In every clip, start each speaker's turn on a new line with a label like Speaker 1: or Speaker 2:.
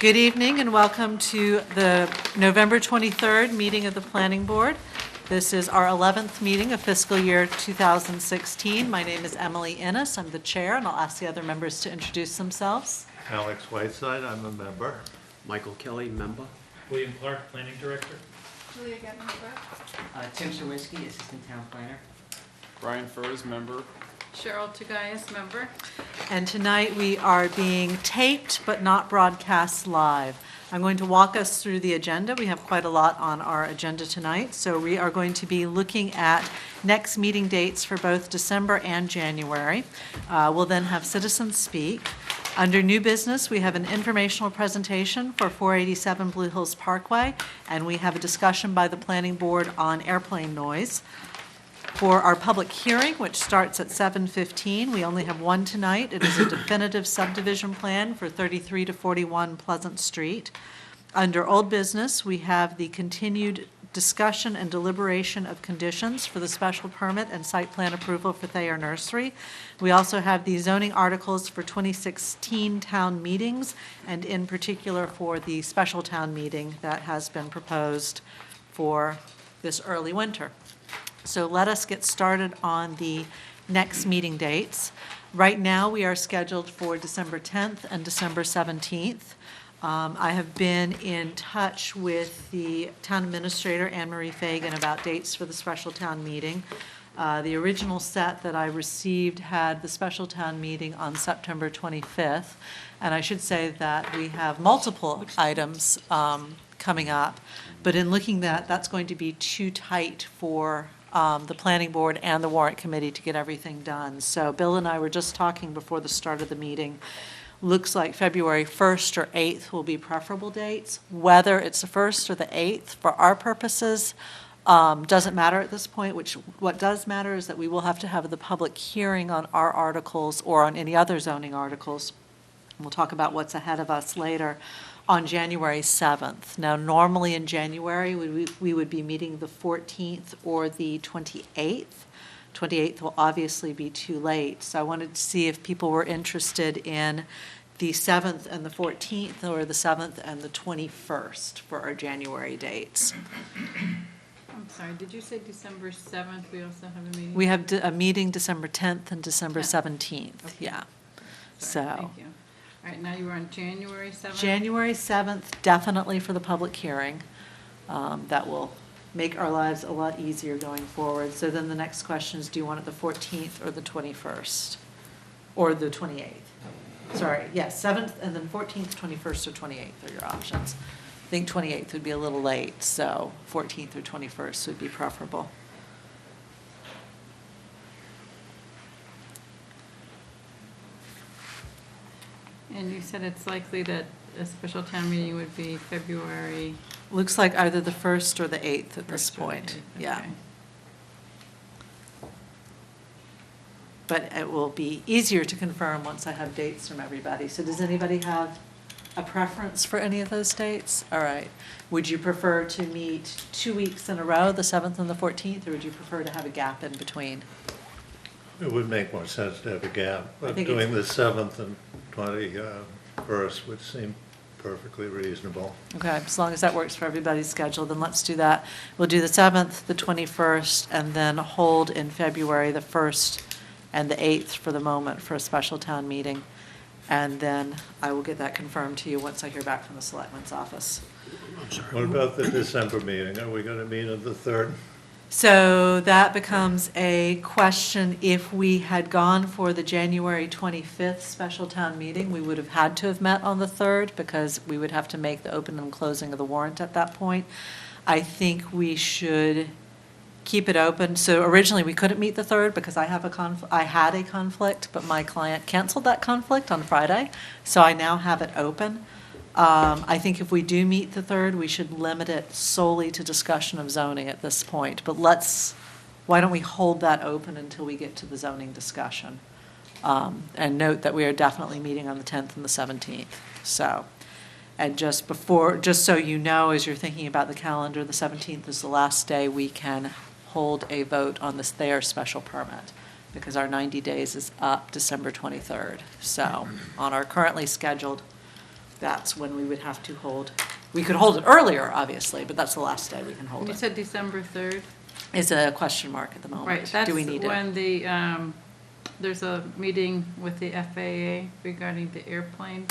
Speaker 1: Good evening and welcome to the November 23rd meeting of the Planning Board. This is our 11th meeting of fiscal year 2016. My name is Emily Innes. I'm the chair, and I'll ask the other members to introduce themselves.
Speaker 2: Alex Whiteside, I'm a member.
Speaker 3: Michael Kelly, member.
Speaker 4: William Clark, Planning Director.
Speaker 5: Julia Getman, clerk.
Speaker 6: Tim Shawinski, Assistant Town Planner.
Speaker 7: Brian Furs, member.
Speaker 5: Cheryl Tagayas, member.
Speaker 1: And tonight we are being taped but not broadcast live. I'm going to walk us through the agenda. We have quite a lot on our agenda tonight. So we are going to be looking at next meeting dates for both December and January. We'll then have citizens speak. Under new business, we have an informational presentation for 487 Blue Hills Parkway, and we have a discussion by the Planning Board on airplane noise. For our public hearing, which starts at 7:15, we only have one tonight. It is a definitive subdivision plan for 33 to 41 Pleasant Street. Under old business, we have the continued discussion and deliberation of conditions for the special permit and site plan approval for Thayer Nursery. We also have the zoning articles for 2016 town meetings, and in particular for the special town meeting that has been proposed for this early winter. So let us get started on the next meeting dates. Right now, we are scheduled for December 10th and December 17th. I have been in touch with the town administrator, Anne Marie Fagan, about dates for the special town meeting. The original set that I received had the special town meeting on September 25th. And I should say that we have multiple items coming up. But in looking at that, that's going to be too tight for the Planning Board and the Warrant Committee to get everything done. So Bill and I were just talking before the start of the meeting. Looks like February 1st or 8th will be preferable dates. Whether it's the 1st or the 8th, for our purposes, doesn't matter at this point. What does matter is that we will have to have the public hearing on our articles or on any other zoning articles. We'll talk about what's ahead of us later on January 7th. Now, normally in January, we would be meeting the 14th or the 28th. 28th will obviously be too late. So I wanted to see if people were interested in the 7th and the 14th, or the 7th and the 21st for our January dates.
Speaker 5: I'm sorry, did you say December 7th? We also have a meeting?
Speaker 1: We have a meeting December 10th and December
Speaker 5: 10th.
Speaker 1: 17th,
Speaker 5: Okay.
Speaker 1: yeah.
Speaker 5: Sorry,
Speaker 1: So.
Speaker 5: thank you. All right, now you were on January 7th?
Speaker 1: January 7th, definitely for the public hearing. That will make our lives a lot easier going forward. So then the next question is, do you want it the 14th or the 21st? Or the 28th? Sorry, yes, 7th and then 14th, 21st, or 28th are your options. I think 28th would be a little late, so 14th or 21st would be preferable.
Speaker 5: And you said it's likely that a special town meeting would be February
Speaker 1: Looks like either the 1st or the 8th at this
Speaker 5: 1st or the
Speaker 1: point,
Speaker 5: 8th,
Speaker 1: yeah.
Speaker 5: okay.
Speaker 1: But it will be easier to confirm once I have dates from everybody. So does anybody have a preference for any of those dates? All right. Would you prefer to meet 2 weeks in a row, the 7th and the 14th, or would you prefer to have a gap in between?
Speaker 2: It would make more sense to have a gap, but
Speaker 1: think
Speaker 2: doing the 7th and 21st would seem perfectly reasonable.
Speaker 1: Okay, as long as that works for everybody's schedule, then let's do that. We'll do the 7th, the 21st, and then hold in February the 1st and the 8th for the moment for a special town meeting. And then I will get that confirmed to you once I hear back from the Selectman's office.
Speaker 2: What about the December meeting? Are we going to meet on the 3rd?
Speaker 1: So that becomes a question. If we had gone for the January 25th special town meeting, we would have had to have met on the 3rd because we would have to make the open and closing of the warrant at that point. I think we should keep it open. So originally we couldn't meet the 3rd because I had a conflict, but my client canceled that conflict on Friday. So I now have it open. I think if we do meet the 3rd, we should limit it solely to discussion of zoning at this point. But why don't we hold that open until we get to the zoning discussion? And note that we are definitely meeting on the 10th and the 17th. So, and just so you know, as you're thinking about the calendar, the 17th is the last day we can hold a vote on this Thayer special permit, because our 90 days is up December 23rd. So on our currently scheduled that's when we would have to hold. We could hold it earlier, obviously, but that's the last day we can hold
Speaker 5: You
Speaker 1: it.
Speaker 5: said December 3rd?
Speaker 1: It's a question mark at the moment.
Speaker 5: Right, that's
Speaker 1: Do we need it?
Speaker 5: when there's a meeting with the FAA regarding the airplane.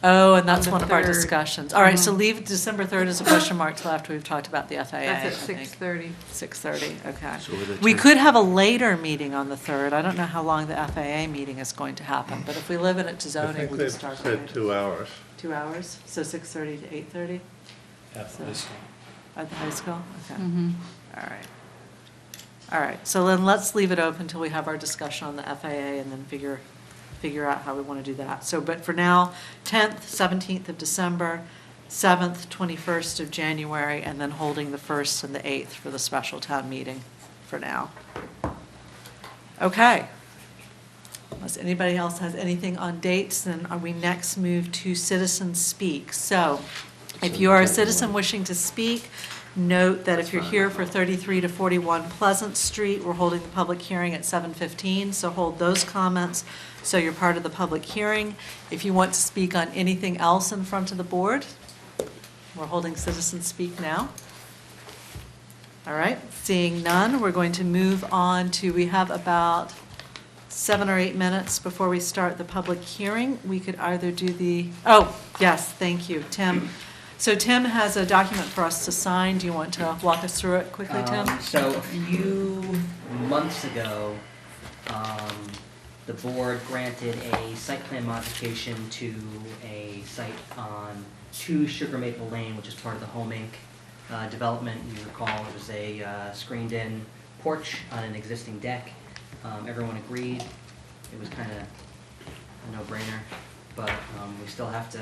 Speaker 1: Oh, and that's
Speaker 5: on the
Speaker 1: one of our
Speaker 5: 3rd.
Speaker 1: discussions. All right, so
Speaker 5: Mhm.
Speaker 1: leave December 3rd as a question mark till after we've talked about the FAA.
Speaker 5: That's at
Speaker 1: I think.
Speaker 5: 6:30.
Speaker 1: 6:30, okay.
Speaker 3: So with the
Speaker 1: We
Speaker 3: 10th.
Speaker 1: could have a later meeting on the 3rd. I don't know how long the FAA meeting is going to happen, but if we live it to
Speaker 2: I
Speaker 1: zoning,
Speaker 2: think
Speaker 1: we
Speaker 2: they
Speaker 1: can start.
Speaker 2: said
Speaker 1: later.
Speaker 2: 2 hours.
Speaker 1: 2 hours, so 6:30 to 8:30
Speaker 4: At the high school.
Speaker 1: at the high school? Okay,
Speaker 5: Mhm.
Speaker 1: all right. All right, so then let's leave it open until we have our discussion on the FAA and then figure out how we want to do that. So, but for now, 10th, 17th of December, 7th, 21st of January, and then holding the 1st and the 8th for the special town meeting for now. Okay. Unless anybody else has anything on dates, then we next move to citizen speak. So if you are a citizen wishing to speak, note that if you're here for 33 to 41 Pleasant Street, we're holding the public hearing at 7:15, so hold those comments so you're part of the public hearing. If you want to speak on anything else in front of the board, we're holding citizen speak now. All right, seeing none, we're going to move on to, we have about 7 or 8 minutes before we start the public hearing. We could either do oh, yes, thank you, Tim. So Tim has a document for us to sign. Do you want to walk us through it quickly, Tim?
Speaker 6: So a few months ago, the board granted a site plan modification to a site on 2 Sugar Maple Lane, which is part of the Home Inc. Development. You recall it was a screened-in porch on an existing deck. Everyone agreed. It was kind of a no-brainer, but we still have to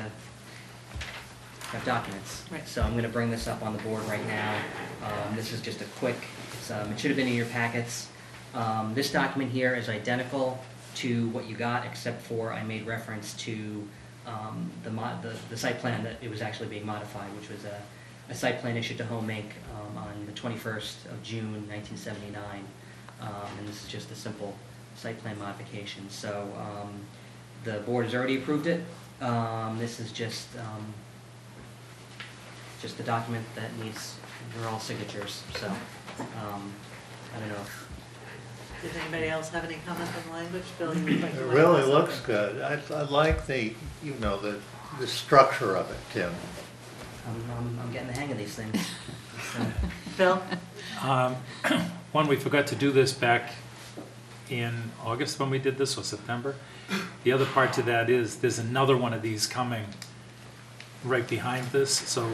Speaker 6: have documents.
Speaker 1: Right.
Speaker 6: So I'm going to bring this up on the board right now. This is just a quick, it should have been in your packets. This document here is identical to what you got, except for I made reference to the site plan that it was actually being modified, which was a site plan issued to Home Inc. On the 21st of June, 1979. And this is just a simple site plan modification. So the board has already approved it. This is just the document that needs, they're all signatures, so, I don't know.
Speaker 1: Does anybody else have any comment on the language? Bill, you look like you
Speaker 2: It
Speaker 1: might
Speaker 2: really
Speaker 1: have
Speaker 2: looks
Speaker 1: something.
Speaker 2: good. I like the structure of it, Tim.
Speaker 6: I'm getting the hang of these things. So,
Speaker 1: Bill?
Speaker 4: One, we forgot to do this back in August when we did this, or September. The other part to that is, there's another one of these coming right behind this, so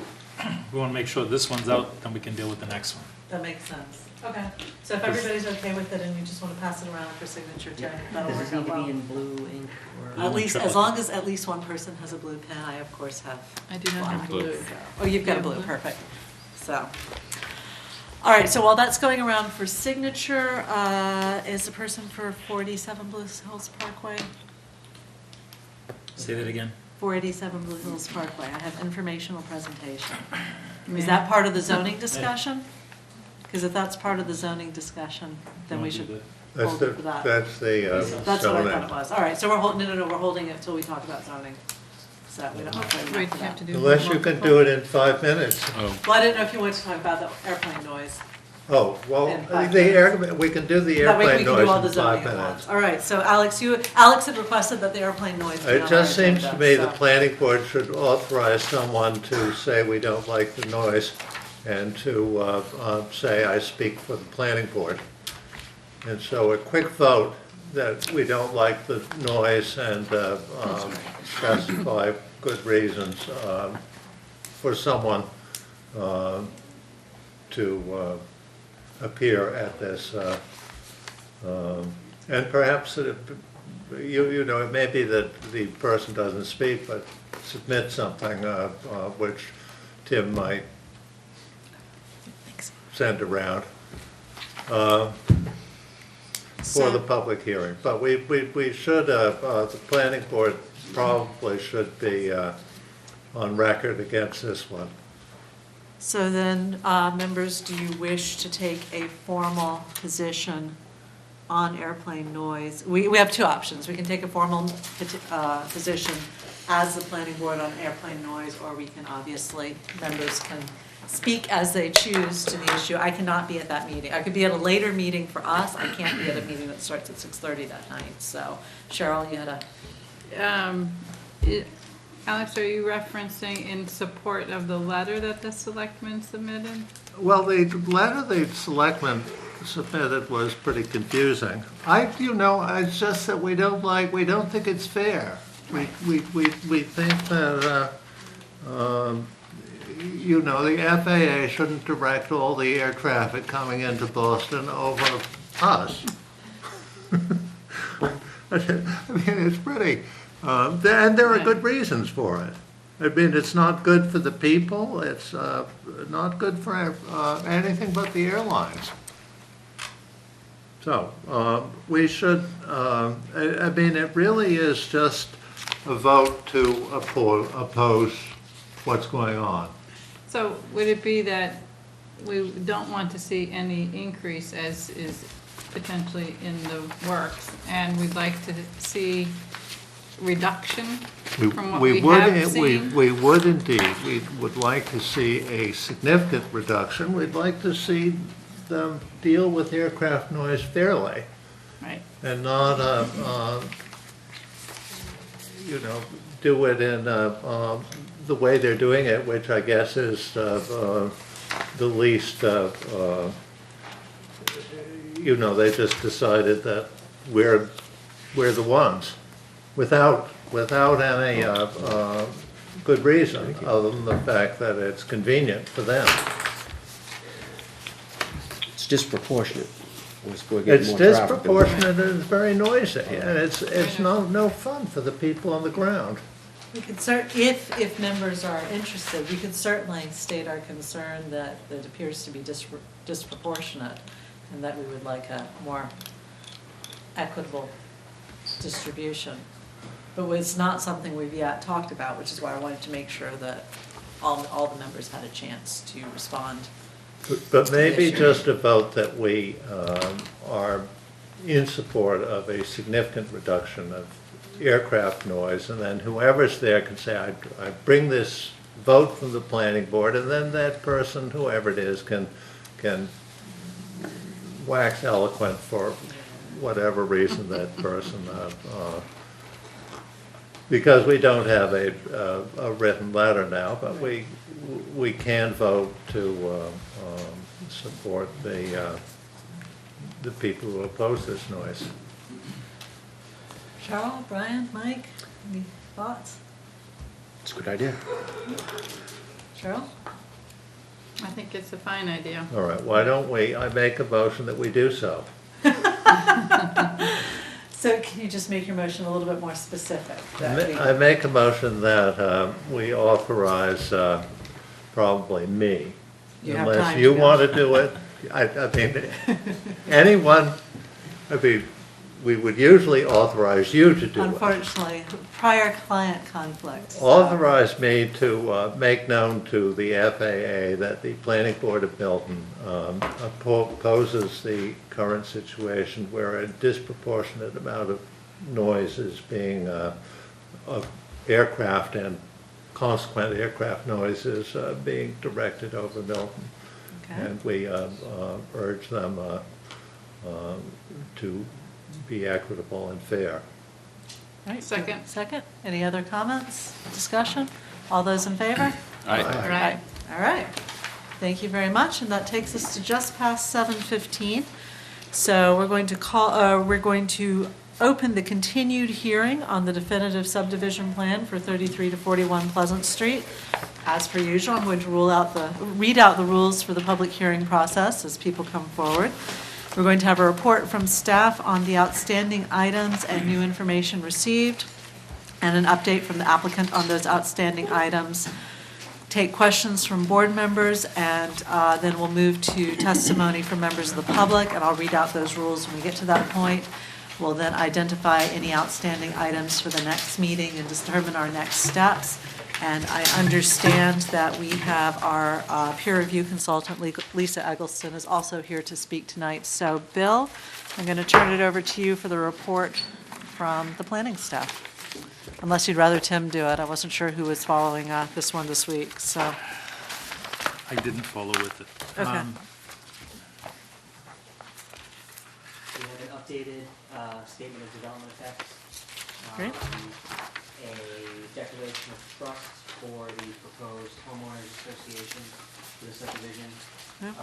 Speaker 4: we want to make sure this one's out, then we can deal with the next one.
Speaker 1: That makes sense. Okay, so if everybody's okay with it and you just want to pass it around for signature, Tim, that'll
Speaker 6: Does
Speaker 1: work
Speaker 6: this need
Speaker 1: out
Speaker 6: to
Speaker 1: well.
Speaker 6: be in blue ink or?
Speaker 1: At least, as
Speaker 4: Triple.
Speaker 1: long as at least one person has a blue pen, I of course have.
Speaker 5: I do not have
Speaker 1: black.
Speaker 5: blue.
Speaker 1: Oh, you've got a
Speaker 5: You have
Speaker 1: blue,
Speaker 5: blue?
Speaker 1: perfect. So, all right, so while that's going around for signature, is the person for 487 Blue Hills Parkway?
Speaker 4: Say that again?
Speaker 1: 487 Blue Hills Parkway, I have informational presentation. Is that part of the zoning discussion? Because if that's part of the zoning discussion, then we should
Speaker 2: That's
Speaker 1: hold
Speaker 2: the,
Speaker 1: it for that.
Speaker 2: that's the
Speaker 1: That's what I
Speaker 2: zoning.
Speaker 1: thought it was. All right, so we're holding, no, we're holding it until we talk about zoning. So we don't have to wait
Speaker 5: Wait,
Speaker 1: for
Speaker 5: you have
Speaker 1: that.
Speaker 5: to do.
Speaker 2: Unless you can do it in 5 minutes.
Speaker 4: Oh,
Speaker 1: Well, I didn't know if you wanted to talk about the airplane noise.
Speaker 2: Oh, well,
Speaker 1: In 5
Speaker 2: the air, we can do the
Speaker 1: That way we
Speaker 2: airplane
Speaker 1: can do all the
Speaker 2: noise in
Speaker 1: zoning
Speaker 2: 5
Speaker 1: at once.
Speaker 2: minutes.
Speaker 1: All right, so Alex had requested that the airplane noise be on
Speaker 2: It
Speaker 1: our
Speaker 2: just seems to
Speaker 1: agenda,
Speaker 2: me the
Speaker 1: so-
Speaker 2: planning board should authorize someone to say we don't like the noise and to say I speak for the planning board. And so a quick vote that we don't like the noise and specify good reasons for someone to appear at this. And perhaps, you know, it may be that the person doesn't speak, but submit something which Tim might send around for the public hearing. But we should, the planning board probably should be on record against this one.
Speaker 1: So then, members, do you wish to take a formal position on airplane noise? We have two options. We can take a formal position as the planning board on airplane noise, or we can obviously, members can speak as they choose to the issue. I cannot be at that meeting. I could be at a later meeting for us. I can't be at a meeting that starts at 6:30 that night. So Cheryl, you had a,
Speaker 5: Alex, are you referencing in support of the letter that the selectmen submitted?
Speaker 2: Well, the letter the selectmen submitted was pretty confusing. It's just that we don't think it's fair. We think that, the FAA shouldn't direct all the air traffic coming into Boston over us. I mean, it's pretty, and there are good reasons for it. I mean, it's not good for the people, it's not good for anything but the airlines. So, we should, I mean, it really is just a vote to oppose what's going on.
Speaker 5: So would it be that we don't want to see any increase as is potentially in the works, and we'd like to see reduction from what we have seen?
Speaker 2: We would indeed. We would like to see a significant reduction. We'd like to see them deal with aircraft noise fairly
Speaker 5: Right.
Speaker 2: and not, do it in the way they're doing it, which I guess is the least, they just decided that we're the ones without any good reason other than the fact that it's convenient for them.
Speaker 3: It's disproportionate. We're getting
Speaker 2: It's
Speaker 3: more traffic than-
Speaker 2: disproportionate and it's very noisy, and it's no fun for the people on the ground.
Speaker 1: we could if members are interested, we could certainly state our concern that it appears to be disproportionate, and that we would like a more equitable distribution. But it's not something we've yet talked about, which is why I wanted to make sure that all the members had a chance to respond.
Speaker 2: But maybe just a vote that we are in support of a significant reduction of aircraft noise, and then whoever's there can say, I bring this vote from the planning board, and then that person, whoever it is, can wax eloquent for whatever reason that person, because we don't have a written letter now, but we can vote to support the people who oppose this noise.
Speaker 1: Cheryl, Brian, Mike, any thoughts?
Speaker 3: It's a good idea.
Speaker 1: Cheryl?
Speaker 5: I think it's a fine idea.
Speaker 2: All right, why don't I make a motion that we do so?
Speaker 1: So can you just make your motion a little bit more specific?
Speaker 2: I make a motion that we authorize probably me.
Speaker 1: You have
Speaker 2: Unless
Speaker 1: time
Speaker 2: you
Speaker 1: to go.
Speaker 2: want to do it, I mean, anyone, we would usually authorize you to do it.
Speaker 1: Unfortunately, prior client conflicts. so-
Speaker 2: Authorize me to make known to the FAA that the Planning Board of Milton opposes the current situation where a disproportionate amount of noise is being, of aircraft and consequent aircraft noise is being directed over Milton.
Speaker 1: Okay.
Speaker 2: And we urge them to be equitable and fair.
Speaker 1: Right,
Speaker 5: Second.
Speaker 1: Second. Any other comments, discussion? All those in favor?
Speaker 7: Aye.
Speaker 5: Right.
Speaker 1: All right. Thank you very much, and that takes us to just past 7:15. So we're going to open the continued hearing on the definitive subdivision plan for 33 to 41 Pleasant Street. As per usual, I'm going to read out the rules for the public hearing process as people come forward. We're going to have a report from staff on the outstanding items and new information received, and an update from the applicant on those outstanding items. Take questions from board members, and then we'll move to testimony from members of the public, and I'll read out those rules when we get to that point. We'll then identify any outstanding items for the next meeting and determine our next steps. And I understand that we have our peer review consultant, Lisa Eggleston, is also here to speak tonight. So, Bill, I'm going to turn it over to you for the report from the planning staff. unless you'd rather Tim do it. I wasn't sure who was following this one this week, so.
Speaker 4: I didn't follow with it.
Speaker 1: Okay.
Speaker 6: We have an updated statement of development effects.
Speaker 1: Great.
Speaker 6: A declaration of trust for the proposed homeowners association for the subdivision.
Speaker 1: Yep.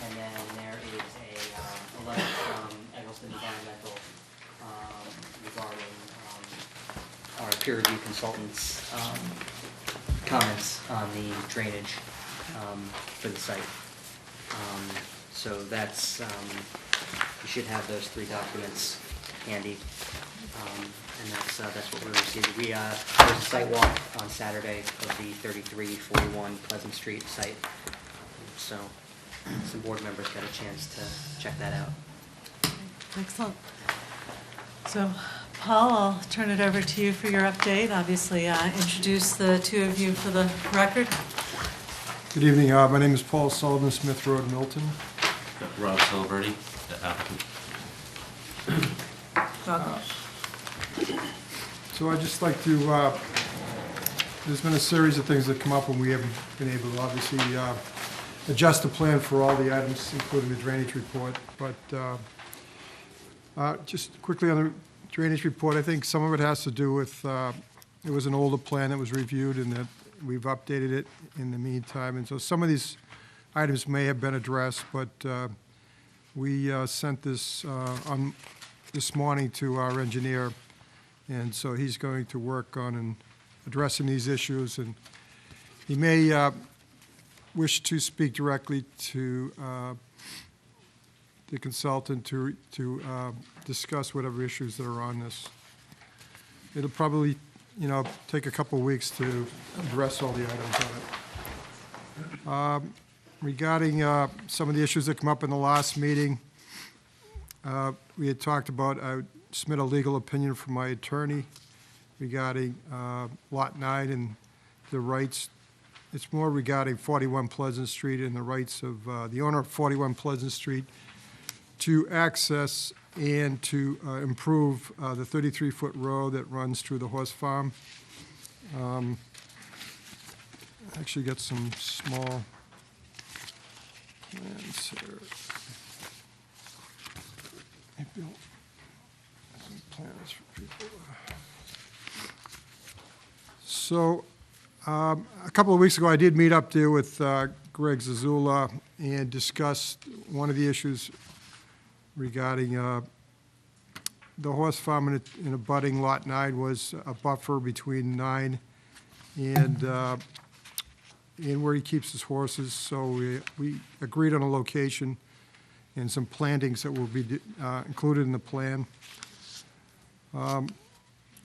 Speaker 6: And then there is a letter from Eggleston Environmental regarding our peer review consultant's comments on the drainage for the site. So that's, you should have those 3 documents handy. And that's what we received. There was a site walk on Saturday of the 3341 Pleasant Street site. So some board members got a chance to check that out.
Speaker 1: Excellent. So, Paul, I'll turn it over to you for your update. Obviously, introduce the two of you for the record.
Speaker 8: Good evening. My name is Paul Sullivan, Smith Road, Milton.
Speaker 9: Rob Celebrity, the applicant.
Speaker 1: Welcome.
Speaker 8: So I'd just like to, there's been a series of things that come up and we haven't been able to obviously adjust the plan for all the items, including the drainage report. But just quickly on the drainage report, I think some of it has to do with, it was an older plan that was reviewed and that we've updated it in the meantime. And so some of these items may have been addressed, but we sent this on this morning to our engineer, and so he's going to work on and addressing these issues, and he may wish to speak directly to the consultant to discuss whatever issues that are on this. It'll probably, take a couple of weeks to address all the items on it. Regarding some of the issues that come up in the last meeting, we had talked about, I would submit a legal opinion from my attorney regarding Lot 9 and the rights. It's more regarding 41 Pleasant Street and the rights of the owner of 41 Pleasant Street to access and to improve the 33-foot road that runs through the horse farm. Actually got some small plans here. Hey, Bill, some plans for people. So, a couple of weeks ago, I did meet up there with Greg Zazula and discuss one of the issues regarding the horse farm in abutting Lot 9 was a buffer between 9 and where he keeps his horses. So we agreed on a location and some plantings that will be included in the plan.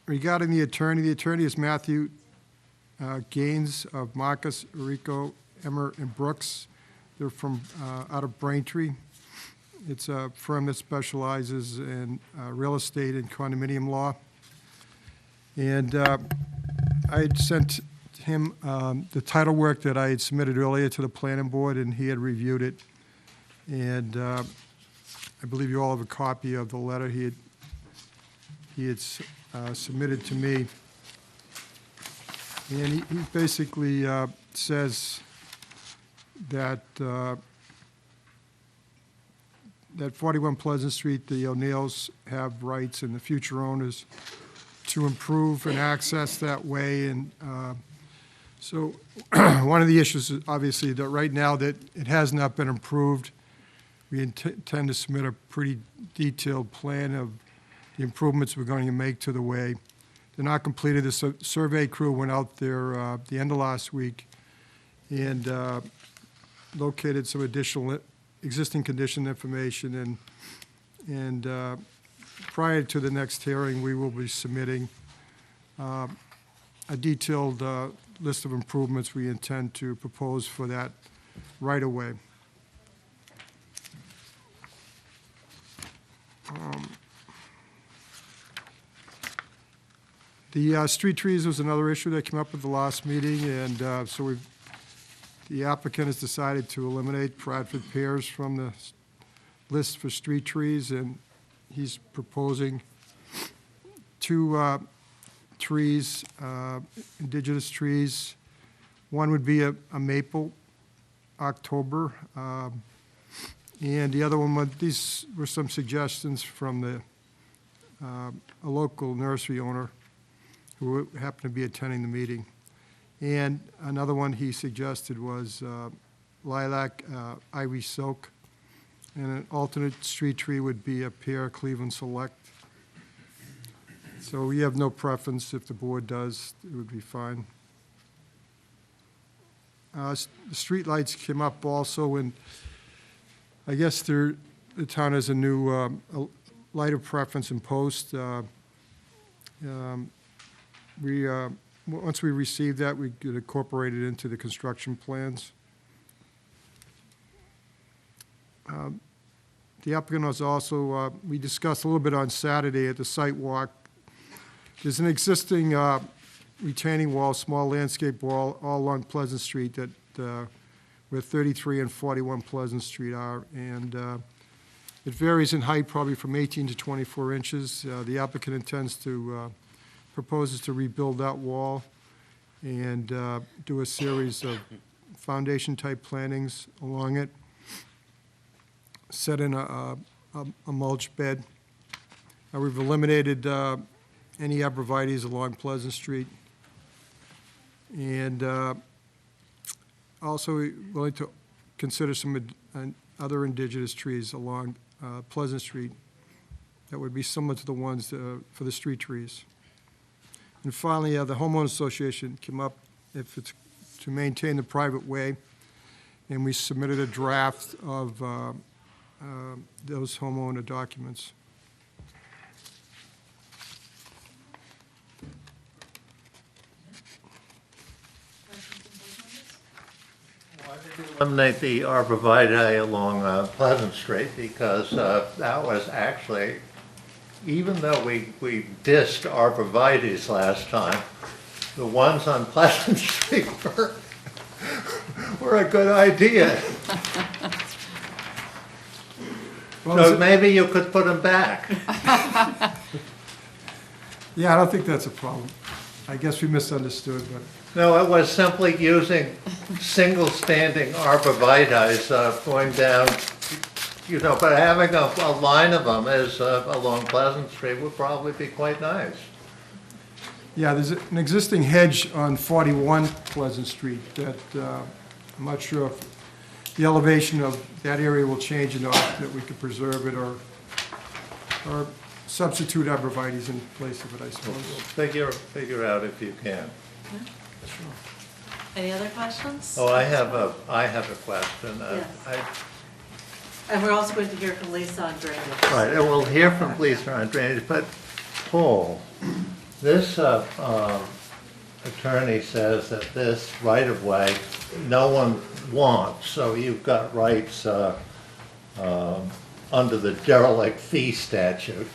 Speaker 8: Regarding the attorney is Matthew Gaines of Marcus, Rico, Emmer, and Brooks. They're from out of Braintree. It's a firm that specializes in real estate and condominium law. And I had sent him the title work that I had submitted earlier to the planning board, and he had reviewed it. And I believe you all have a copy of the letter he had submitted to me. And he basically says that that 41 Pleasant Street, the O'Neills have rights and the future owners to improve and access that way. And so one of the issues is obviously that right now that it has not been improved. We intend to submit a pretty detailed plan of the improvements we're going to make to the way. They're not completed. The survey crew went out there the end of last week and located some additional existing condition information, and prior to the next hearing, we will be submitting a detailed list of improvements we intend to propose for that right-of-way. The street trees was another issue that came up at the last meeting, and so the applicant has decided to eliminate Bradford pears from the list for street trees, and he's proposing two trees, indigenous trees. One would be a maple, October. And the other one, these were some suggestions from a local nursery owner who happened to be attending the meeting. And another one he suggested was lilac, ivy silk, and an alternate street tree would be a pear Cleveland Select. So we have no preference. If the board does, it would be fine. The streetlights came up also, and I guess the town has a new lighter preference in post. Once we receive that, we could incorporate it into the construction plans. The applicant was also, we discussed a little bit on Saturday at the site walk. There's an existing retaining wall, small landscape wall, all along Pleasant Street that where 33 and 41 Pleasant Street are, and it varies in height probably from 18 to 24 inches. The applicant intends to proposes to rebuild that wall and do a series of foundation-type plantings along it, set in a mulch bed. We've eliminated any arborvitaes along Pleasant Street, and also we're willing to consider some other indigenous trees along Pleasant Street that would be similar to the ones for the street trees. And finally, the homeowners association came up if it's to maintain the private way, and we submitted a draft of those homeowner documents.
Speaker 2: Eliminate the arborvitae along Pleasant Street, because that was actually, even though we dissed arborvitaes last time, the ones on Pleasant Street were a good idea.
Speaker 8: Well,
Speaker 2: So maybe you could put them back.
Speaker 8: yeah, I don't think that's a problem. I guess we misunderstood, but
Speaker 2: No, it was simply using single-standing arborvitaes going down, but having a line of them along Pleasant Street would probably be quite nice.
Speaker 8: yeah, there's an existing hedge on 41 Pleasant Street that I'm not sure if the elevation of that area will change enough that we could preserve it or substitute arborvitaes in place of it, I suppose.
Speaker 2: Figure out if you can.
Speaker 1: Any other questions?
Speaker 2: Oh, I have a question.
Speaker 1: Yes. And we're also going to hear from Lisa on drainage.
Speaker 2: Right, and we'll hear from Lisa on drainage, but Paul, this attorney says that this right-of-way, no one wants, so you've got rights under the derelict fee statute.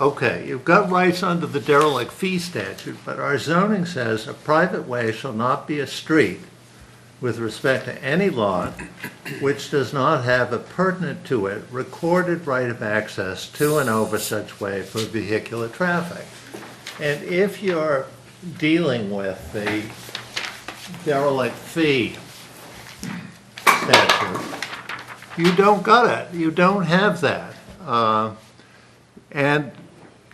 Speaker 2: Okay, you've got rights under the derelict fee statute, but our zoning says a private way shall not be a street with respect to any lot which does not have a pertinent to it recorded right of access to and over such way for vehicular traffic. And if you're dealing with the derelict fee statute, you don't got it. You don't have that. And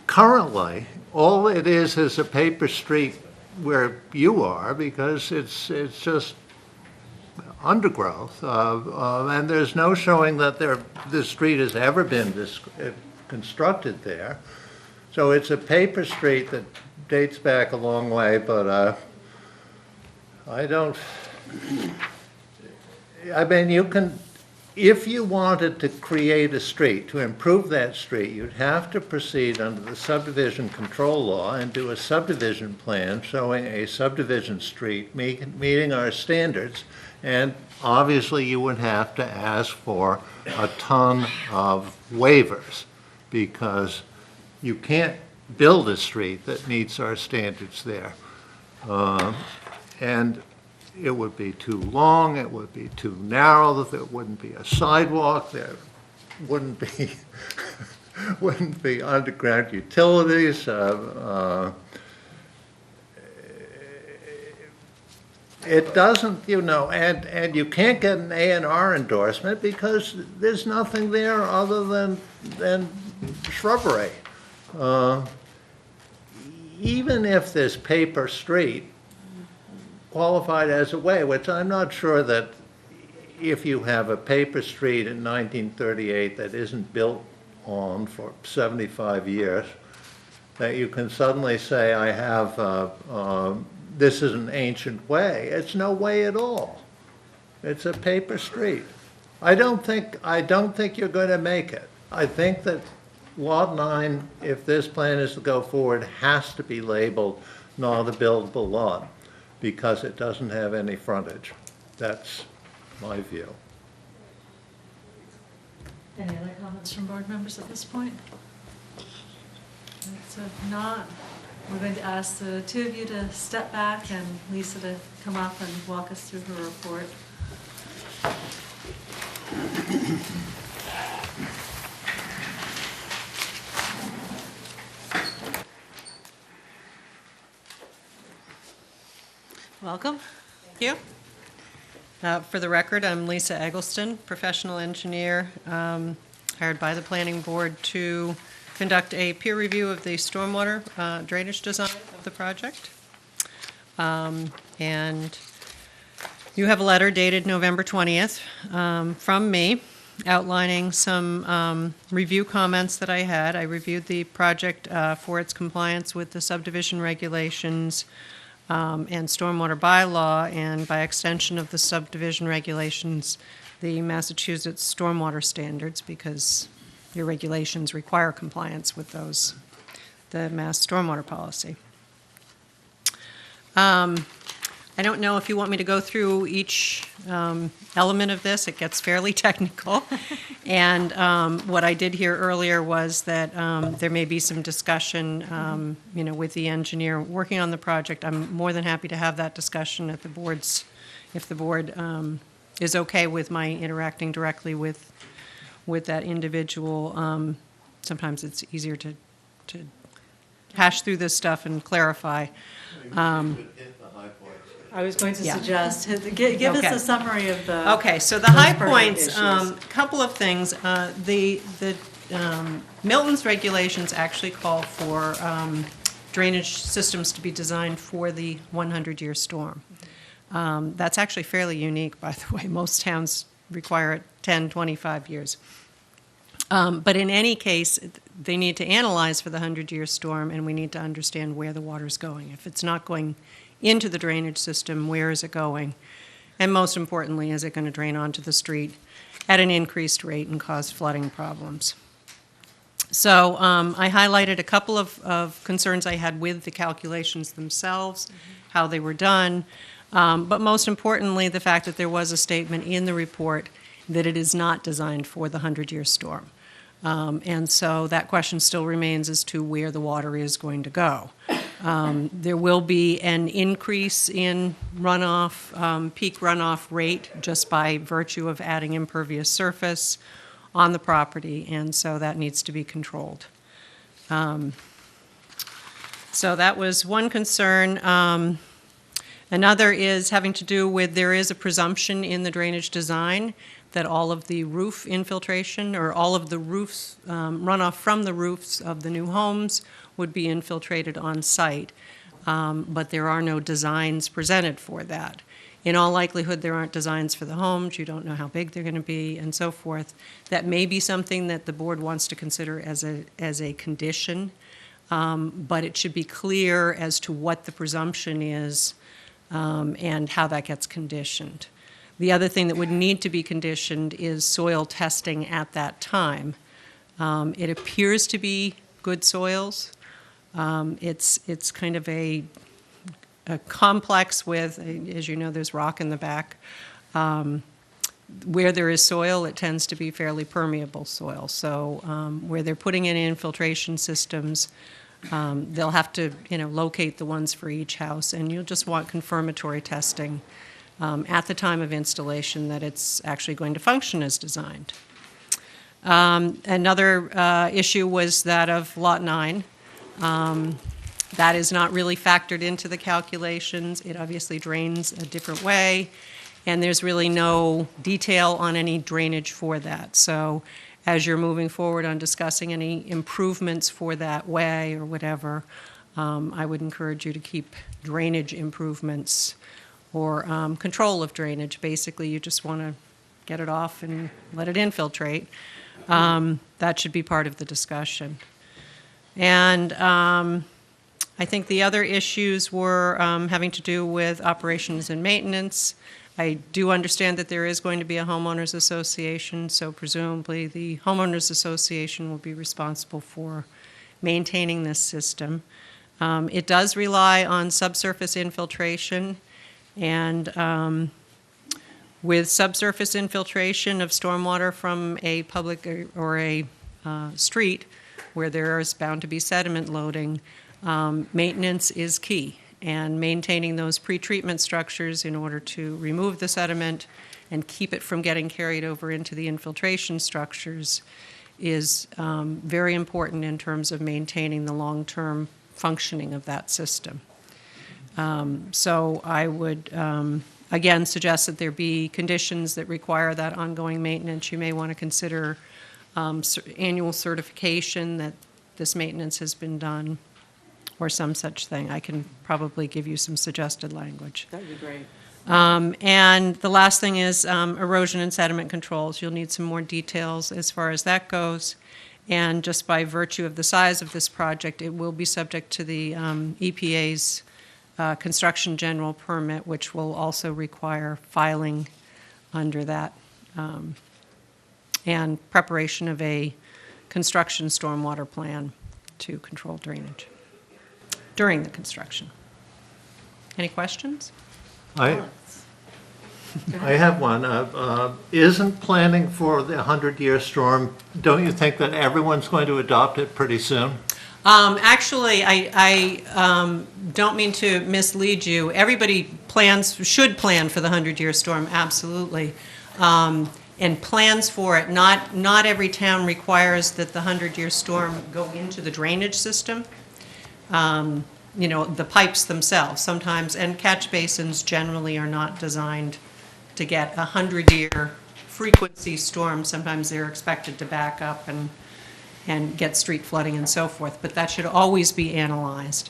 Speaker 2: currently, all it is a paper street where you are, because it's just undergrowth, and there's no showing that this street has ever been constructed there. So it's a paper street that dates back a long way, but you can, if you wanted to create a street, to improve that street, you'd have to proceed under the subdivision control law and do a subdivision plan showing a subdivision street meeting our standards. And obviously you would have to ask for a ton of waivers, because you can't build a street that meets our standards there. And it would be too long, it would be too narrow, there wouldn't be a sidewalk, there wouldn't be wouldn't be underground utilities. It doesn't, and you can't get an A&R endorsement because there's nothing there other than shrubbery. Even if this paper street qualified as a way, which I'm not sure that if you have a paper street in 1938 that isn't built on for 75 years, that you can suddenly say, I have, this is an ancient way. It's no way at all. It's a paper street. I don't think you're going to make it. I think that Lot 9, if this plan is to go forward, has to be labeled not a buildable lot because it doesn't have any frontage. That's my view.
Speaker 1: Any other comments from board members at this point? So if not, we're going to ask the two of you to step back and Lisa to come up and walk us through her report. Welcome.
Speaker 10: Thank you. For the record, I'm Lisa Eggleston, professional engineer hired by the planning board to conduct a peer review of the stormwater drainage design of the project. And you have a letter dated November 20th from me outlining some review comments that I had. I reviewed the project for its compliance with the subdivision regulations and stormwater bylaw, and by extension of the subdivision regulations, the Massachusetts stormwater standards, because your regulations require compliance with those, the Mass stormwater policy. I don't know if you want me to go through each element of this. It gets fairly technical. And what I did hear earlier was that there may be some discussion, with the engineer working on the project. I'm more than happy to have that discussion at the board's, if the board is okay with my interacting directly with that individual. Sometimes it's easier to hash through this stuff and clarify.
Speaker 1: I was going to
Speaker 10: Yeah.
Speaker 1: suggest, give us
Speaker 10: Okay.
Speaker 1: a summary of the.
Speaker 10: Okay, so the
Speaker 1: those
Speaker 10: high
Speaker 1: pertinent
Speaker 10: points,
Speaker 1: issues.
Speaker 10: couple of things. The Milton's regulations actually call for drainage systems to be designed for the 100-year storm. That's actually fairly unique, by the way. Most towns require it 10, 25 years. But in any case, they need to analyze for the 100-year storm, and we need to understand where the water's going. If it's not going into the drainage system, where is it going? And most importantly, is it going to drain onto the street at an increased rate and cause flooding problems? So I highlighted a couple of concerns I had with the calculations themselves, how they were done, but most importantly, the fact that there was a statement in the report that it is not designed for the 100-year storm. And so that question still remains as to where the water is going to go. There will be an increase in runoff, peak runoff rate, just by virtue of adding impervious surface on the property, and so that needs to be controlled. So that was one concern. Another is having to do with, there is a presumption in the drainage design that all of the roof infiltration, or all of the roofs, runoff from the roofs of the new homes would be infiltrated on site. But there are no designs presented for that. In all likelihood, there aren't designs for the homes. You don't know how big they're going to be, and so forth. That may be something that the board wants to consider as a condition, but it should be clear as to what the presumption is and how that gets conditioned. The other thing that would need to be conditioned is soil testing at that time. It appears to be good soils. It's kind of a complex with, as you know, there's rock in the back. Where there is soil, it tends to be fairly permeable soil. So where they're putting in infiltration systems, they'll have to, locate the ones for each house, and you'll just want confirmatory testing at the time of installation that it's actually going to function as designed. Another issue was that of Lot 9. That is not really factored into the calculations. It obviously drains a different way, and there's really no detail on any drainage for that. So as you're moving forward on discussing any improvements for that way or whatever, I would encourage you to keep drainage improvements or control of drainage. Basically, you just want to get it off and let it infiltrate. That should be part of the discussion. And I think the other issues were having to do with operations and maintenance. I do understand that there is going to be a homeowners association, so presumably the homeowners association will be responsible for maintaining this system. It does rely on subsurface infiltration, and with subsurface infiltration of stormwater from a public or a street where there is bound to be sediment loading, maintenance is key. And maintaining those pretreatment structures in order to remove the sediment and keep it from getting carried over into the infiltration structures is very important in terms of maintaining the long-term functioning of that system. So I would, again, suggest that there be conditions that require that ongoing maintenance. You may want to consider annual certification that this maintenance has been done, or some such thing. I can probably give you some suggested language.
Speaker 1: That would be great.
Speaker 10: And the last thing is erosion and sediment controls. You'll need some more details as far as that goes. And just by virtue of the size of this project, it will be subject to the EPA's construction general permit, which will also require filing under that and preparation of a construction stormwater plan to control drainage during the construction. Any questions?
Speaker 2: I have one. Isn't planning for the 100-year storm, don't you think that everyone's going to adopt it pretty soon?
Speaker 10: Actually, I don't mean to mislead you. Everybody should plan for the 100-year storm, absolutely. And plans for it. Not every town requires that the 100-year storm go into the drainage system. You know, the pipes themselves sometimes, and catch basins generally are not designed to get a 100-year frequency storm. Sometimes they're expected to back up and get street flooding and so forth, but that should always be analyzed.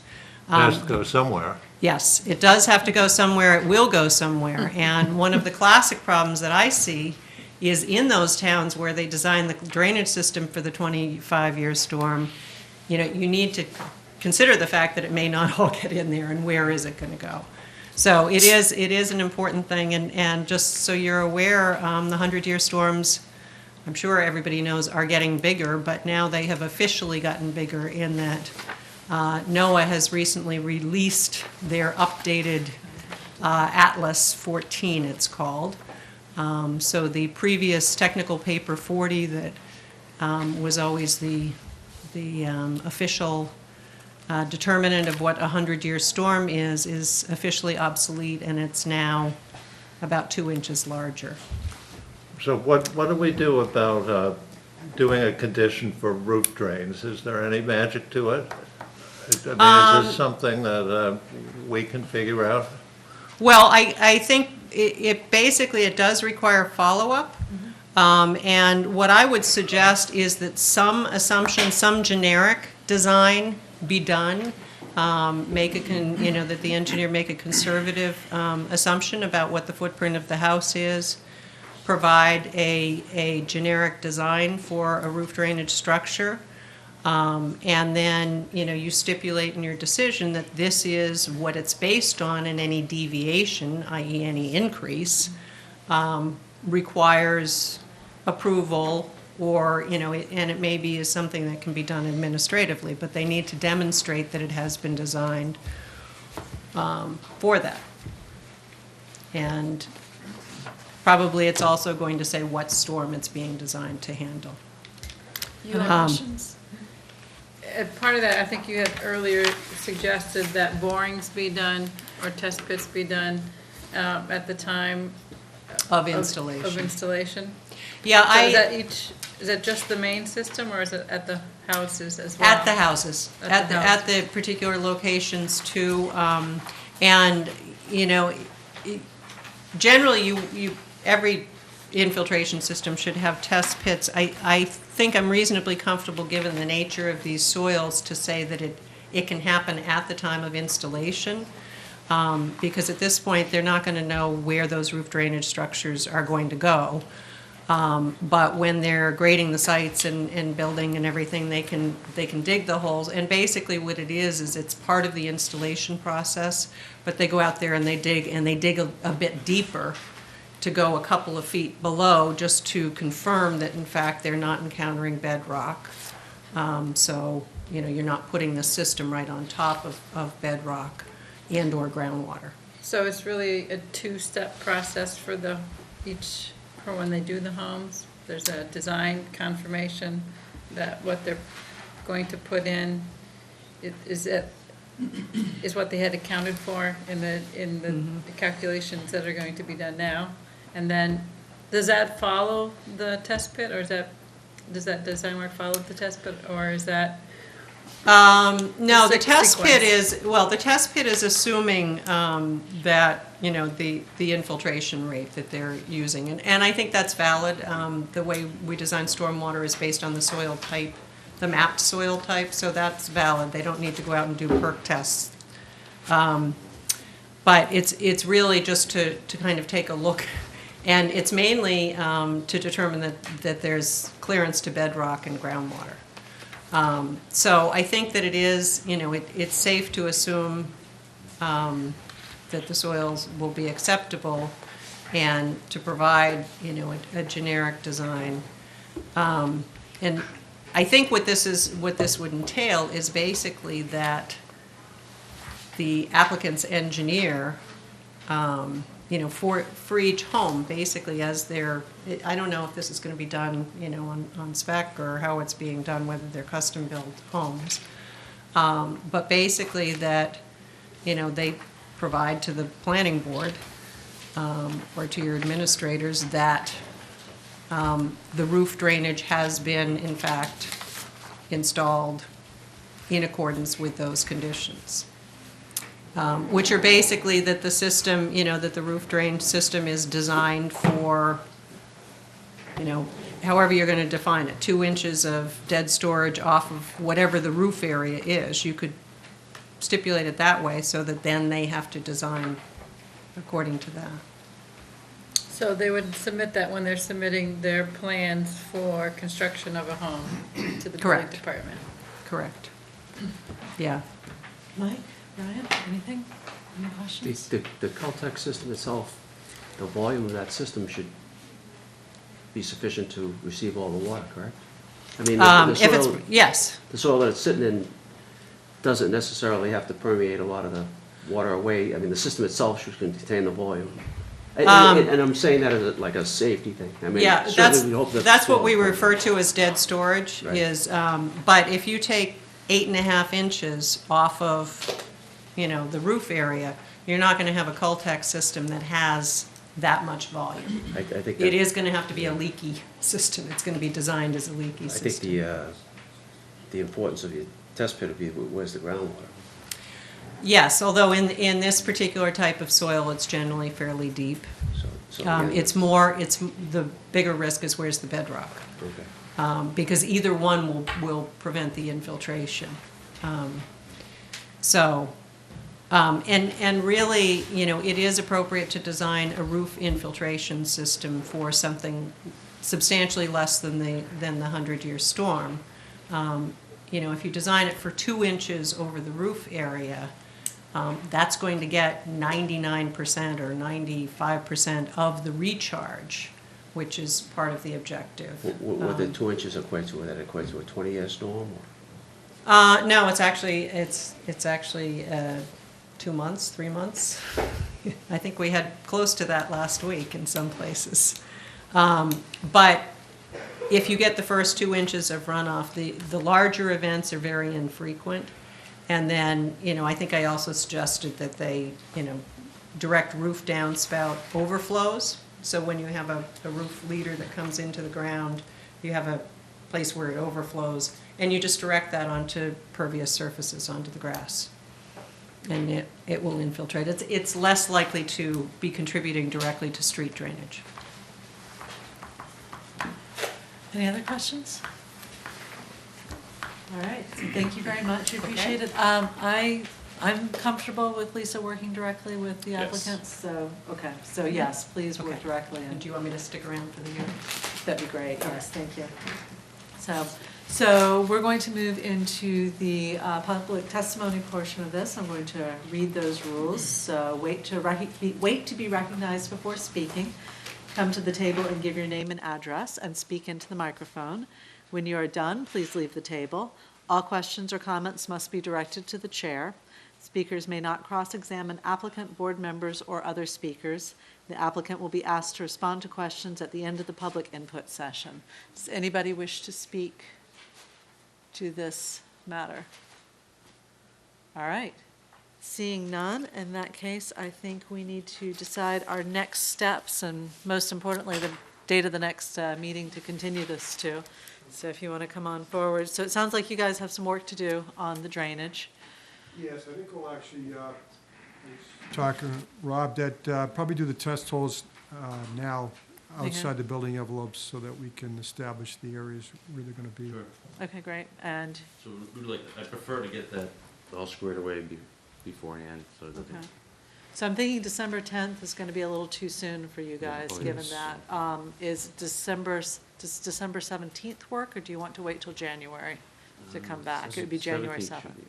Speaker 2: It has to go somewhere.
Speaker 10: Yes, it does have to go somewhere. It will go somewhere. And one of the classic problems that I see is in those towns where they design the drainage system for the 25-year storm, you know, you need to consider the fact that it may not all get in there, and where is it going to go? So it is an important thing, and just so you're aware, the 100-year storms, I'm sure everybody knows, are getting bigger, but now they have officially gotten bigger in that NOAA has recently released their updated Atlas 14, it's called. So the previous technical paper 40 that was always the official determinant of what a 100-year storm is officially obsolete, and it's now about 2 inches larger.
Speaker 2: So what do we do about doing a condition for roof drains? Is there any magic to it? I mean, is this something that we can figure out?
Speaker 10: Well, I think it basically, it does require follow-up. And what I would suggest is that some assumption, some generic design be done. That the engineer make a conservative assumption about what the footprint of the house is. Provide a generic design for a roof drainage structure. And then, you stipulate in your decision that this is what it's based on, and any deviation, i.e. any increase, requires approval, or, and it maybe is something that can be done administratively, but they need to demonstrate that it has been designed for that. And probably it's also going to say what storm it's being designed to handle.
Speaker 5: You have questions? Part of that, I think you had earlier suggested that borings be done or test pits be done at the time
Speaker 10: Of
Speaker 5: Of
Speaker 10: installation.
Speaker 5: installation?
Speaker 10: Yeah,
Speaker 5: So is that
Speaker 10: I,
Speaker 5: is that just the main system, or is it at the houses as well?
Speaker 10: at the houses,
Speaker 5: At the
Speaker 10: at the particular locations too. And, you know, generally, every infiltration system should have test pits. I think I'm reasonably comfortable, given the nature of these soils, to say that it can happen at the time of installation. Because at this point, they're not going to know where those roof drainage structures are going to go. But when they're grading the sites and building and everything, they can dig the holes. And basically what it is it's part of the installation process, but they go out there and they dig a bit deeper to go a couple of feet below, just to confirm that in fact they're not encountering bedrock. So, you know, you're not putting the system right on top of bedrock and/or groundwater.
Speaker 5: So it's really a two-step process for for when they do the homes? There's a design confirmation that what they're going to put in is what they had accounted for in the calculations that are going to be done now? And then, does that follow the test pit, or does that design work follow the test pit, or is that?
Speaker 10: No, the test pit
Speaker 5: Sequence.
Speaker 10: the test pit is assuming that, you know, the infiltration rate that they're using. And I think that's valid. The way we design stormwater is based on the soil type, the mapped soil type, so that's valid. They don't need to go out and do perk tests. But it's really just to kind of take a look. And it's mainly to determine that there's clearance to bedrock and groundwater. So I think that it is, you know, it's safe to assume that the soils will be acceptable and to provide, you know, a generic design. And I think what this would entail is basically that the applicant's engineer, you know, for each home, basically as they're, I don't know if this is going to be done, you know, on spec or how it's being done, whether they're custom-built homes. But basically that, you know, they provide to the planning board or to your administrators that the roof drainage has been, in fact, installed in accordance with those conditions. Which are basically that the system, you know, that the roof drain system is designed for, you know, however you're going to define it, 2 inches of dead storage off of whatever the roof area is. You could stipulate it that way so that then they have to design according to that.
Speaker 5: So they would submit that when they're submitting their plans for construction of a home to the building
Speaker 10: Correct.
Speaker 5: department?
Speaker 10: Correct. Yeah.
Speaker 1: Mike, Ryan, anything? Any questions?
Speaker 3: The Caltech system itself, the volume of that system should be sufficient to receive all the water, correct? I mean, the
Speaker 10: If it's,
Speaker 3: soil,
Speaker 10: yes,
Speaker 3: the soil that it's sitting in doesn't necessarily have to permeate a lot of the water away. I mean, the system itself should contain the volume. And I'm saying that as like a safety thing. I mean,
Speaker 10: yeah,
Speaker 3: certainly we hope that.
Speaker 10: that's what we
Speaker 3: soil-
Speaker 10: refer to as dead storage,
Speaker 3: Right.
Speaker 10: is, but if you take 8.5 inches off of, you know, the roof area, you're not gonna have a Caltech system that has that much volume.
Speaker 3: I think
Speaker 10: It
Speaker 3: that,
Speaker 10: is gonna have to be a leaky system, it's gonna be designed as a leaky
Speaker 3: I think
Speaker 10: system.
Speaker 3: the importance of your test pit would be where's the groundwater.
Speaker 10: Yes, although in this particular type of soil, it's generally fairly deep.
Speaker 3: So again,
Speaker 10: It's the bigger risk is where's the bedrock.
Speaker 3: Okay.
Speaker 10: Because either one will prevent the infiltration. And really, you know, it is appropriate to design a roof infiltration system for something substantially less than the 100-year storm. You know, if you design it for 2 inches over the roof area, that's going to get 99% or 95% of the recharge, which is part of the objective.
Speaker 3: Would the 2 inches equate to, would that equate to a 20-year storm?
Speaker 10: No, it's actually 2 months, 3 months. I think we had close to that last week in some places. But if you get the first 2 inches of runoff, the larger events are very infrequent. And then, you know, I think I also suggested that they, you know, direct roof downspout overflows So when you have a roof leader that comes into the ground, you have a place where it overflows, and you just direct that onto pervious surfaces, onto the grass. And it will infiltrate. It's less likely to be contributing directly to street drainage.
Speaker 1: Any other questions? All right, so thank you very much, we appreciate it. I'm comfortable with Lisa working directly with the
Speaker 7: Yes.
Speaker 1: applicants, so, okay, so yes, please work
Speaker 10: Okay.
Speaker 1: directly.
Speaker 10: And do you want me to stick around for the hearing?
Speaker 1: That'd be great, yes, thank you. So we're going to move into the public testimony portion of this. I'm going to read those rules. So wait to be recognized before speaking. Come to the table and give your name and address and speak into the microphone. When you are done, please leave the table. All questions or comments must be directed to the chair. Speakers may not cross-examine applicant, board members, or other speakers. The applicant will be asked to respond to questions at the end of the public input session. Does anybody wish to speak to this matter? All right. Seeing none, in that case, I think we need to decide our next steps and most importantly, the date of the next meeting to continue this to. So if you want to come on forward. So it sounds like you guys have some work to do on the drainage.
Speaker 8: Yes, I think we'll actually, talking, Rob, that probably do the test holes now outside the building envelopes so that we can establish the areas where they're gonna be.
Speaker 9: Sure.
Speaker 1: Okay, great. And,
Speaker 9: So we'd like, I prefer to get that all squared away beforehand, so it doesn't.
Speaker 1: okay. So I'm thinking December 10th is going to be a little too soon for you
Speaker 9: Yeah,
Speaker 1: guys,
Speaker 9: oh,
Speaker 1: given
Speaker 9: yes.
Speaker 1: that. Does December 17th work, or do you want to wait till January to come back? It would be January
Speaker 9: 17th
Speaker 1: 7th.
Speaker 9: should be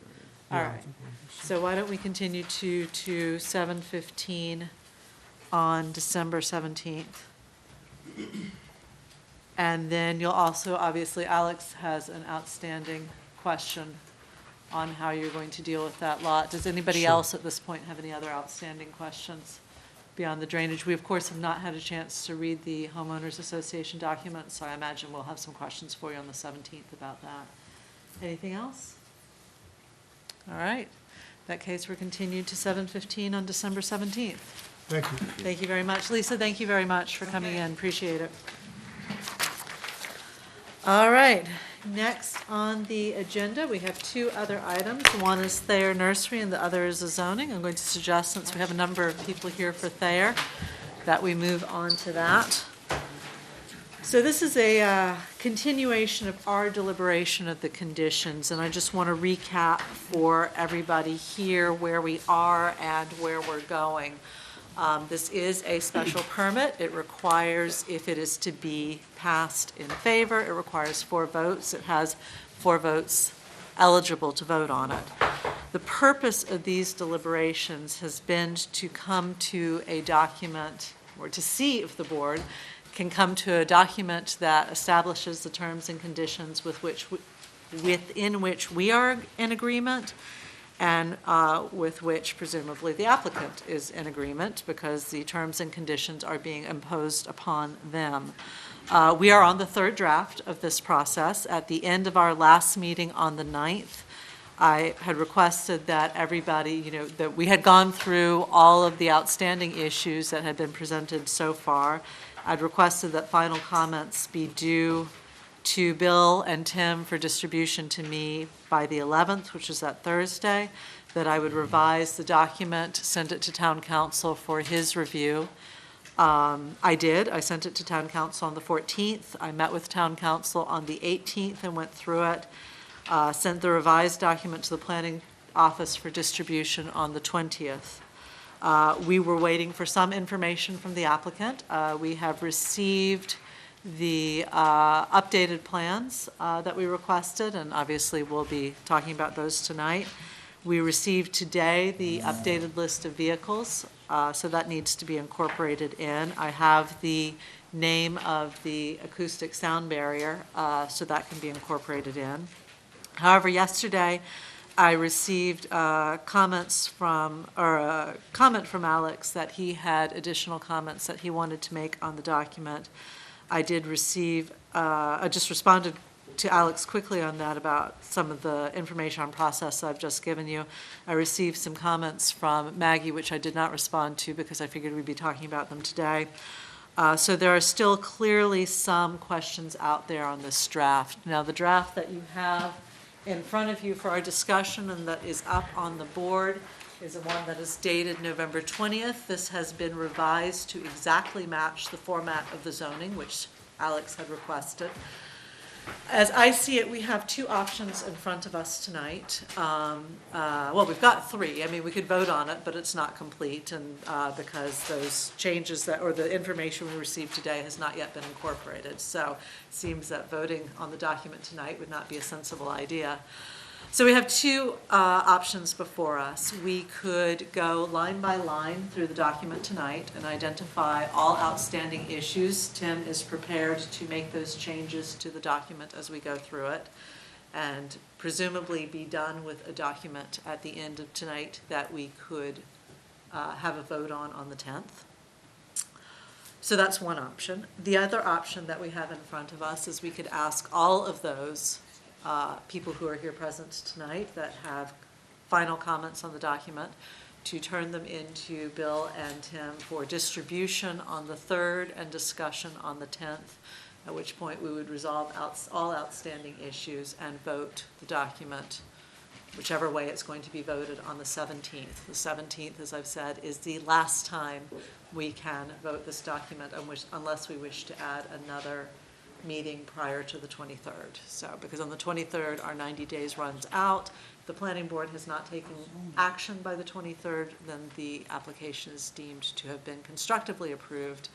Speaker 1: All
Speaker 8: Yeah, I
Speaker 1: right.
Speaker 8: think we'll-
Speaker 1: So why don't we continue to 7:15 on December 17th? And then you'll also, obviously, Alex has an outstanding question on how you're going to deal with that lot. Does anybody
Speaker 8: Sure.
Speaker 1: else at this point have any other outstanding questions beyond the drainage? We, of course, have not had a chance to read the homeowners association documents, so I imagine we'll have some questions for you on the 17th about that. Anything else? All right. In that case, we're continued to 7:15 on December 17th.
Speaker 8: Thank you.
Speaker 1: Thank you very much. Lisa, thank you very much for coming in. Appreciate it. All right. Next on the agenda, we have two other items. One is Thayer Nursery and the other is the zoning. I'm going to suggest, since we have a number of people here for Thayer, that we move on to that. So this is a continuation of our deliberation of the conditions, and I just want to recap for everybody here where we are and where we're going. This is a special permit. It requires, if it is to be passed in favor, it requires 4 votes. It has 4 votes eligible to vote on it. The purpose of these deliberations has been to come to a document, or to see if the board can come to a document that establishes the terms and conditions within which we are in agreement, and with which presumably the applicant is in agreement, because the terms and conditions are being imposed upon them. We are on the 3rd draft of this process. At the end of our last meeting on the 9th, I had requested that everybody, that we had gone through all of the outstanding issues that had been presented so far. I'd requested that final comments be due to Bill and Tim for distribution to me by the 11th, which is that Thursday, that I would revise the document, send it to town council for his review. I did. I sent it to town council on the 14th. I met with town council on the 18th and went through it. Sent the revised document to the planning office for distribution on the 20th. We were waiting for some information from the applicant. We have received the updated plans that we requested, and obviously we'll be talking about those tonight. We received today the updated list of vehicles, so that needs to be incorporated in. I have the name of the acoustic sound barrier, so that can be incorporated in. However, yesterday, I received comments from, or a comment from Alex that he had additional comments that he wanted to make on the document. I did receive, I just responded to Alex quickly on that about some of the information on process I've just given you. I received some comments from Maggie, which I did not respond to because I figured we'd be talking about them today. So there are still clearly some questions out there on this draft. Now, the draft that you have in front of you for our discussion and that is up on the board is the one that is dated November 20th. This has been revised to exactly match the format of the zoning, which Alex had requested. As I see it, we have two options in front of us tonight. Well, we've got three. I mean, we could vote on it, but it's not complete, and because those changes that, or the information we received today has not yet been incorporated. So it seems that voting on the document tonight would not be a sensible idea. So we have two options before us. We could go line by line through the document tonight and identify all outstanding issues. Tim is prepared to make those changes to the document as we go through it, and presumably be done with a document at the end of tonight that we could have a vote on the 10th. So that's one option. The other option that we have in front of us is we could ask all of those people who are here present tonight that have final comments on the document to turn them into Bill and Tim for distribution on the 3rd and discussion on the 10th, at which point we would resolve all outstanding issues and vote the document whichever way it's going to be voted on the 17th. The 17th, as I've said, is the last time we can vote this document unless we wish to add another meeting prior to the 23rd. So, because on the 23rd, our 90 days runs out. If the planning board has not taken action by the 23rd, then the application is deemed to have been constructively approved.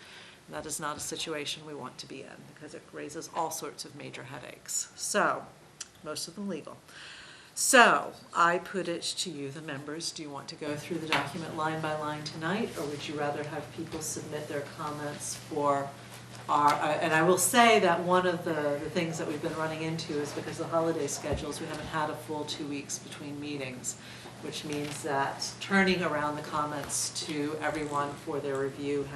Speaker 1: That is not a situation we want to be in because it raises all sorts of major headaches. So, most of them legal. So, I put it to you, the members, do you want to go through the document line by line tonight, or would you rather have people submit their comments for and I will say that one of the things that we've been running into is because of the holiday schedules, we haven't had a full 2 weeks between meetings, which means that turning around the comments to everyone for their review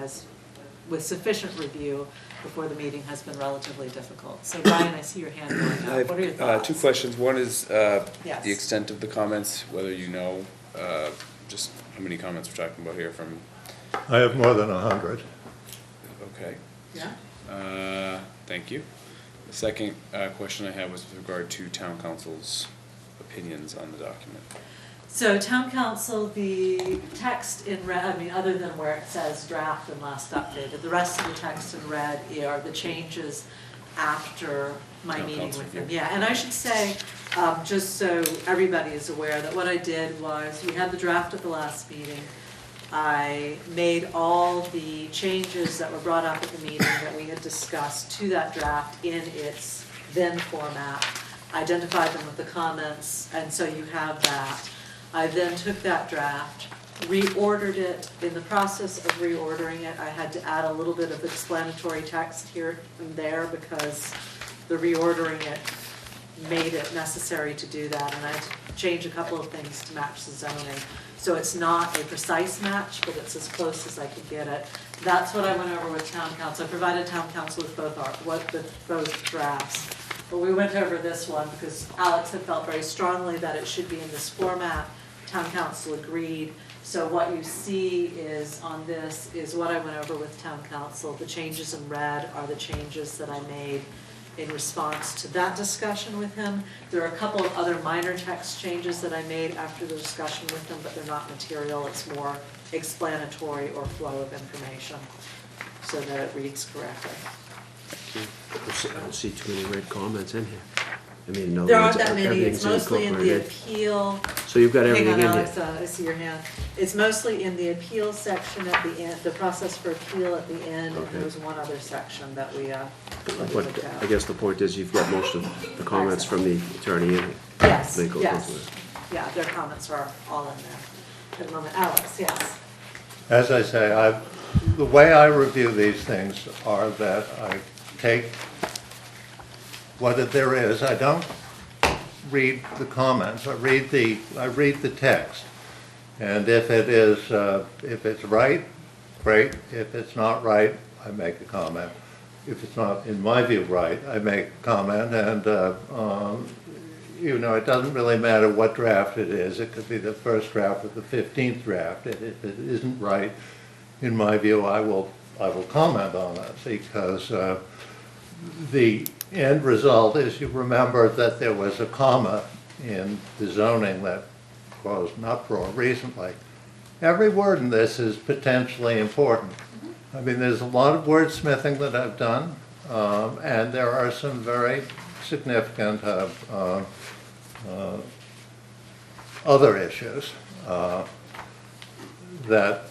Speaker 1: with sufficient review before the meeting has been relatively difficult. So Brian, I see your hand going up. What are your thoughts?
Speaker 7: Two questions. One is
Speaker 1: Yes.
Speaker 7: the extent of the comments, whether you know just how many comments we're talking about here from,
Speaker 2: I have more than 100.
Speaker 7: okay.
Speaker 1: Yeah?
Speaker 7: Thank you. The second question I had was with regard to town council's opinions on the document.
Speaker 1: So town council, the text in red, I mean, other than where it says draft and last updated, the rest of the text in red are the changes after my
Speaker 7: Town
Speaker 1: meeting
Speaker 7: council
Speaker 1: with them.
Speaker 7: review.
Speaker 1: Yeah, and I should say, just so everybody is aware, that what I did was, we had the draft at the last meeting. I made all the changes that were brought up at the meeting that we had discussed to that draft in its then format, identified them with the comments, and so you have that. I then took that draft, reordered it. In the process of reordering it, I had to add a little bit of explanatory text here and there because the reordering it made it necessary to do that, and I had to change a couple of things to match the zoning. So it's not a precise match, but it's as close as I could get it. That's what I went over with town council. I provided town council with both drafts. But we went over this one because Alex had felt very strongly that it should be in this format. Town council agreed. So what you see is on this is what I went over with town council. The changes in red are the changes that I made in response to that discussion with him. There are a couple of other minor text changes that I made after the discussion with him, but they're not material. It's more explanatory or flow of information so that it reads correctly.
Speaker 3: I don't see too many red comments in here. I mean, in other
Speaker 1: There
Speaker 3: words,
Speaker 1: aren't that many. It's
Speaker 3: everything's
Speaker 1: mostly in the
Speaker 3: incorporated.
Speaker 1: appeal.
Speaker 3: So you've got
Speaker 1: Hang
Speaker 3: everything
Speaker 1: on,
Speaker 3: in
Speaker 1: Alex,
Speaker 3: here.
Speaker 1: I see your hand. It's mostly in the appeal section at the end, the process for appeal at the end, and
Speaker 3: Okay.
Speaker 1: there was one other section that we
Speaker 3: But
Speaker 1: looked at.
Speaker 3: I guess the point is you've got most of the comments from the attorney in here.
Speaker 1: Yes,
Speaker 3: They go
Speaker 1: yes.
Speaker 3: into it.
Speaker 1: Yeah, their comments are all in there at the moment. Alex, yes.
Speaker 2: As I say, the way I review these things are that I take what there is. I don't read the comments. I read the text. And if it's right, great. If it's not right, I make a comment. If it's not, in my view, right, I make a comment. And it doesn't really matter what draft it is. It could be the first draft or the 15th draft. If it isn't right, in my view, I will I will comment on it, because the end result is, you remember that there was a comma in the zoning that was not brought recently. Every word in this is potentially important. I mean, there's a lot of wordsmithing that I've done, and there are some very significant other issues that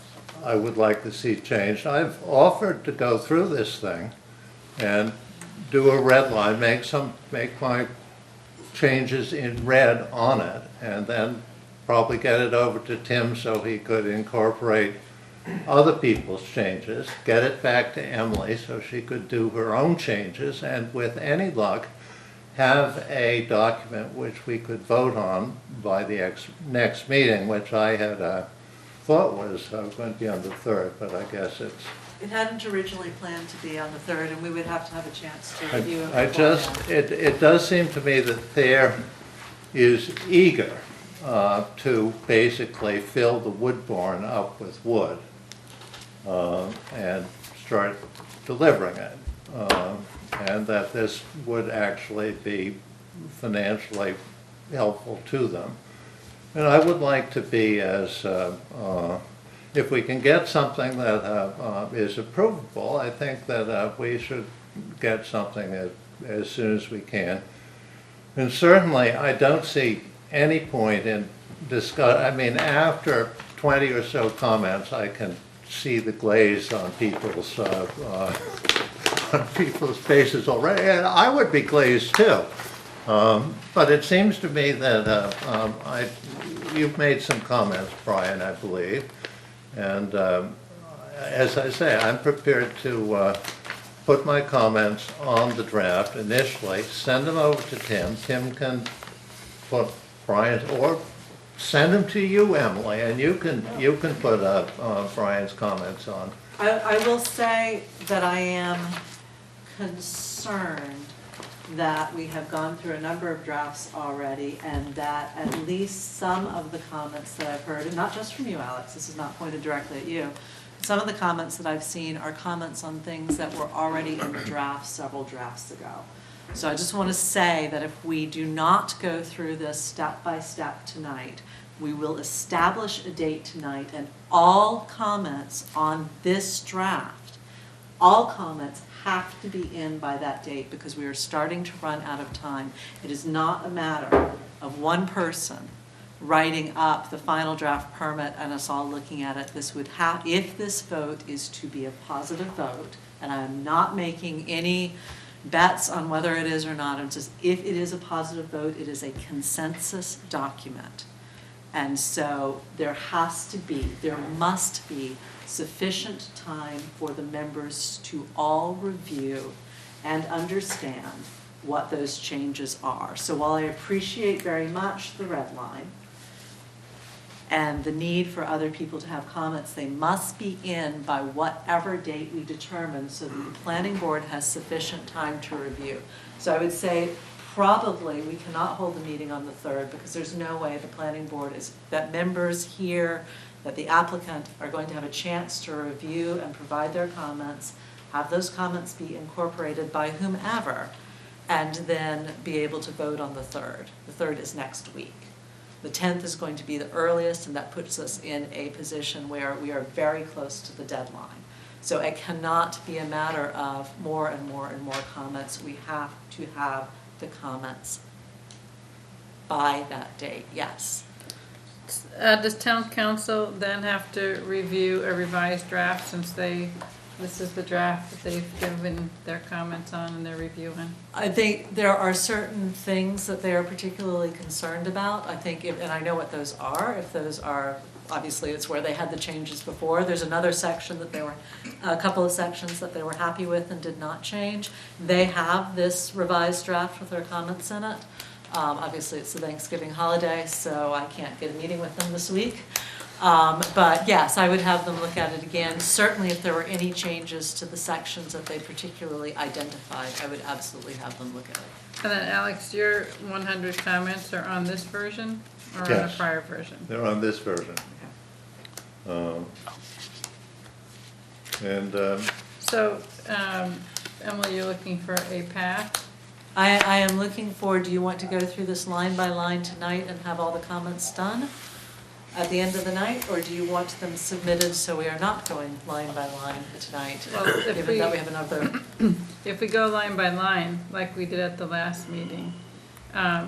Speaker 2: I would like to see changed. I've offered to go through this thing and do a red line, make my changes in red on it, and then probably get it over to Tim so he could incorporate other people's changes, get it back to Emily so she could do her own changes, and with any luck, have a document which we could vote on by the next meeting, which I had thought was going to be on the 3rd, but I guess it's...
Speaker 1: It hadn't originally planned to be on the 3rd, and we would have to have a chance to review it.
Speaker 2: It does seem to me that Thayer is eager to basically fill the wood barn up with wood and start delivering it. And that this would actually be financially helpful to them. And I would like to be as, if we can get something that is approvable, I think that we should get something as soon as we can. And certainly, I don't see any point in I mean, after 20 or so comments, I can see the glaze on people's faces already, and I would be glazed too. But it seems to me that you've made some comments, Brian, I believe, and as I say, I'm prepared to put my comments on the draft initially, send them over to Tim. Tim can put Brian's, or send them to you, Emily, and you can put Brian's comments on.
Speaker 1: I will say that I am concerned that we have gone through a number of drafts already, and that at least some of the comments that I've heard, and not just from you, Alex, this is not pointed directly at you, some of the comments that I've seen are comments on things that were already in the draft several drafts ago. So I just want to say that if we do not go through this step by step tonight, we will establish a date tonight, and all comments on this draft, all comments have to be in by that date, because we are starting to run out of time. It is not a matter of one person writing up the final draft permit and us all looking at it. This would have, if this vote is to be a positive vote, and I'm not making any bets on whether it is or not, I'm just, if it is a positive vote, it is a consensus document. And so there must be sufficient time for the members to all review and understand what those changes are. So while I appreciate very much the red line and the need for other people to have comments, they must be in by whatever date we determine, so that the planning board has sufficient time to review. So I would say probably we cannot hold the meeting on the 3rd, because there's no way the planning board that members here, that the applicant are going to have a chance to review and provide their comments, have those comments be incorporated by whomever, and then be able to vote on the 3rd. The 3rd is next week. The 10th is going to be the earliest, and that puts us in a position where we are very close to the deadline. So it cannot be a matter of more and more and more comments. We have to have the comments by that date, yes.
Speaker 5: Does town council then have to review a revised draft, since this is the draft that they've given their comments on and they're reviewing?
Speaker 1: I think there are certain things that they are particularly concerned about. I think, and I know what those are, if those are, obviously it's where they had the changes before. There's another section that a couple of sections that they were happy with and did not change. They have this revised draft with their comments in it. Obviously it's the Thanksgiving holiday, so I can't get a meeting with them this week. But yes, I would have them look at it again. Certainly if there were any changes to the sections that they particularly identified, I would absolutely have them look at it.
Speaker 5: And then Alex, your 100 comments are on this version or on a
Speaker 2: Yes.
Speaker 5: prior version?
Speaker 2: They're on this version. And
Speaker 5: So, Emily, you're looking for a path?
Speaker 1: I am looking for, do you want to go through this line by line tonight and have all the comments done at the end of the night? Or do you want them submitted so we are not going line by line tonight?
Speaker 5: Well, if
Speaker 1: Given that we have another,
Speaker 5: If we go line by line, like we did at the last meeting,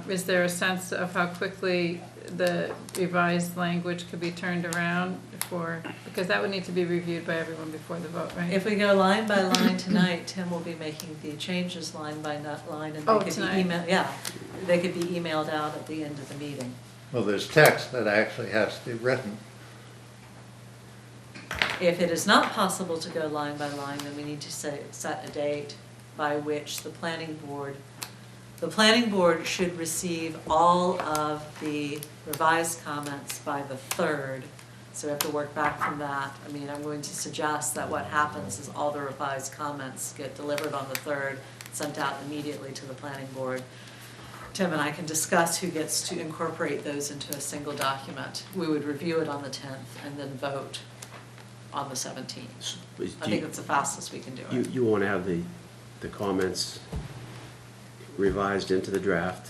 Speaker 5: is there a sense of how quickly the revised language could be turned around because that would need to be reviewed by everyone before the vote, right?
Speaker 1: if we go line by line tonight, Tim will be making the changes line by line and
Speaker 5: Oh,
Speaker 1: they could be
Speaker 5: tonight.
Speaker 1: emailed, yeah, they could be emailed out at the end of the meeting.
Speaker 2: Well, there's text that actually has to be written.
Speaker 1: If it is not possible to go line by line, then we need to set a date by which the planning board should receive all of the revised comments by the 3rd. So we have to work back from that. I mean, I'm going to suggest that what happens is all the revised comments get delivered on the 3rd, sent out immediately to the planning board. Tim and I can discuss who gets to incorporate those into a single document. We would review it on the 10th and then vote on the 17th. I think it's the fastest we can do it.
Speaker 3: You want to have the comments revised into the draft,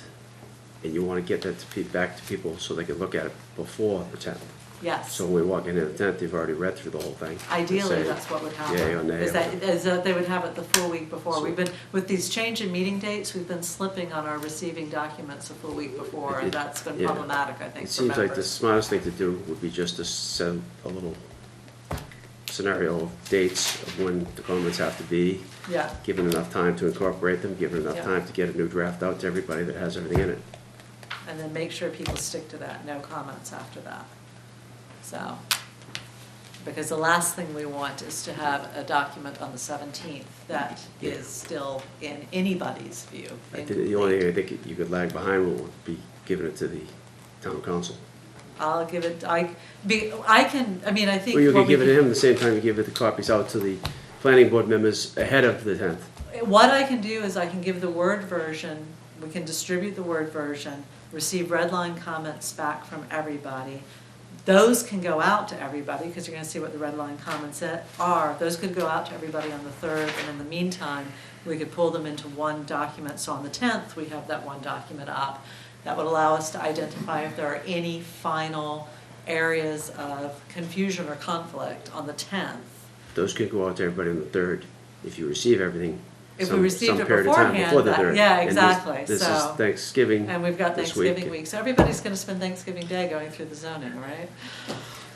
Speaker 3: and you want to get that back to people so they can look at it before the 10th.
Speaker 1: Yes.
Speaker 3: So when we walk into the 10th, they've already read through the whole thing.
Speaker 1: Ideally,
Speaker 3: Say
Speaker 1: that's what would happen.
Speaker 3: yay or nay.
Speaker 1: Is that they would have it the full week before.
Speaker 3: So-
Speaker 1: We've been, with these change in meeting dates, we've been slipping on our receiving documents a full week before, and that's been
Speaker 3: Yeah.
Speaker 1: problematic, I think,
Speaker 3: It
Speaker 1: for
Speaker 3: seems like the
Speaker 1: members.
Speaker 3: smartest thing to do would be just to send a little scenario of dates of when the comments have to be,
Speaker 1: Yeah,
Speaker 3: given enough time to incorporate them, given enough
Speaker 1: Yeah.
Speaker 3: time to get a new draft out to everybody that has everything in it.
Speaker 1: and then make sure people stick to that, no comments after that. So, because the last thing we want is to have a document on the 17th that is still, in anybody's view,
Speaker 3: I think the only
Speaker 1: incomplete.
Speaker 3: thing I think you could lag behind would be giving it to the town council.
Speaker 1: I'll give it, I think.
Speaker 3: Or you
Speaker 1: what
Speaker 3: could
Speaker 1: we
Speaker 3: give it to him the same time you give it the copies out to the planning board members ahead of the 10th.
Speaker 1: What I can do is I can give the Word version, we can distribute the Word version, receive red line comments back from everybody. Those can go out to everybody, because you're gonna see what the red line comments are. Those could go out to everybody on the 3rd, and in the meantime, we could pull them into one document. So on the 10th, we have that one document up. That would allow us to identify if there are any final areas of confusion or conflict on the 10th.
Speaker 3: Those could go out to everybody on the 3rd if you receive everything.
Speaker 1: If we
Speaker 3: some
Speaker 1: received it
Speaker 3: period of time
Speaker 1: beforehand,
Speaker 3: before the
Speaker 1: that-
Speaker 3: 3rd.
Speaker 1: yeah,
Speaker 3: And
Speaker 1: exactly,
Speaker 3: This
Speaker 1: so-
Speaker 3: is Thanksgiving.
Speaker 1: And we've got
Speaker 3: this
Speaker 1: Thanksgiving week, so everybody's gonna spend Thanksgiving Day going through the zoning, right?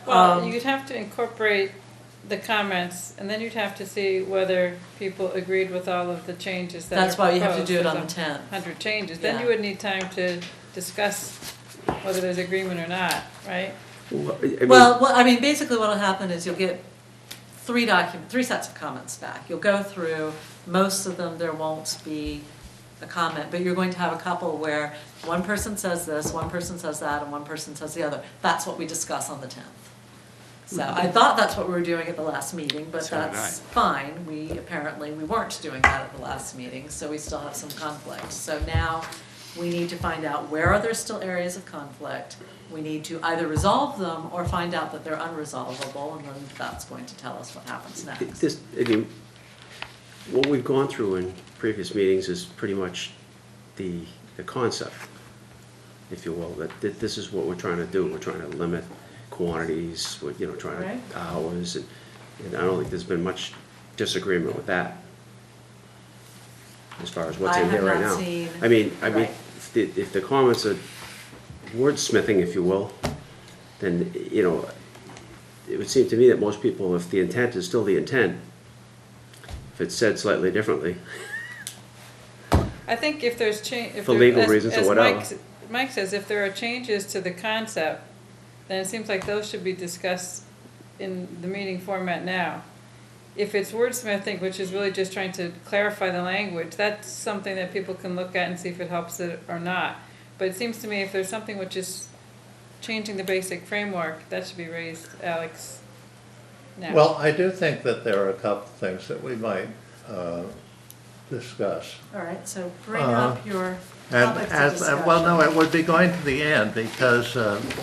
Speaker 5: Well, you'd have to incorporate the comments, and then you'd have to see whether people agreed with all of the changes that are
Speaker 1: That's why you have to do it
Speaker 5: proposed.
Speaker 1: on the
Speaker 5: There's
Speaker 1: 10th.
Speaker 5: 100 changes, then you
Speaker 1: Yeah.
Speaker 5: would need time to discuss whether there's agreement or not, right?
Speaker 1: Basically what'll happen is you'll get three sets of comments back. You'll go through, most of them, there won't be a comment, but you're going to have a couple where one person says this, one person says that, and one person says the other. That's what we discuss on the 10th. So I thought that's what we were doing at the last meeting, but
Speaker 7: So did
Speaker 1: that's fine. We weren't doing that at the last meeting, so we still have some conflict. So now we need to find out where are there still areas of conflict. We need to either resolve them or find out that they're unresolvable, and then that's going to tell us what happens next.
Speaker 3: What we've gone through in previous meetings is pretty much the concept, if you will, that this is what we're trying to do. We're trying to limit quantities, we're trying to,
Speaker 1: Right.
Speaker 3: hours, and I don't think there's been much disagreement with that as far as what's
Speaker 1: I
Speaker 3: in
Speaker 1: have
Speaker 3: here right
Speaker 1: not
Speaker 3: now.
Speaker 1: seen-
Speaker 3: I mean,
Speaker 1: Right.
Speaker 3: if the comments are wordsmithing, if you will, then, it would seem to me that most people, if the intent is still the intent, if it's said slightly differently,
Speaker 5: I think if there's
Speaker 3: For legal reasons or whatever.
Speaker 5: Mike says, if there are changes to the concept, then it seems like those should be discussed in the meeting format now. If it's wordsmithing, which is really just trying to clarify the language, that's something that people can look at and see if it helps it or not. But it seems to me if there's something which is changing the basic framework, that should be raised, Alex, now.
Speaker 2: Well, I do think that there are a couple things that we might discuss.
Speaker 1: All right, so bring up your
Speaker 2: And,
Speaker 1: topics of discussion.
Speaker 2: well, no, it would be going to the end, because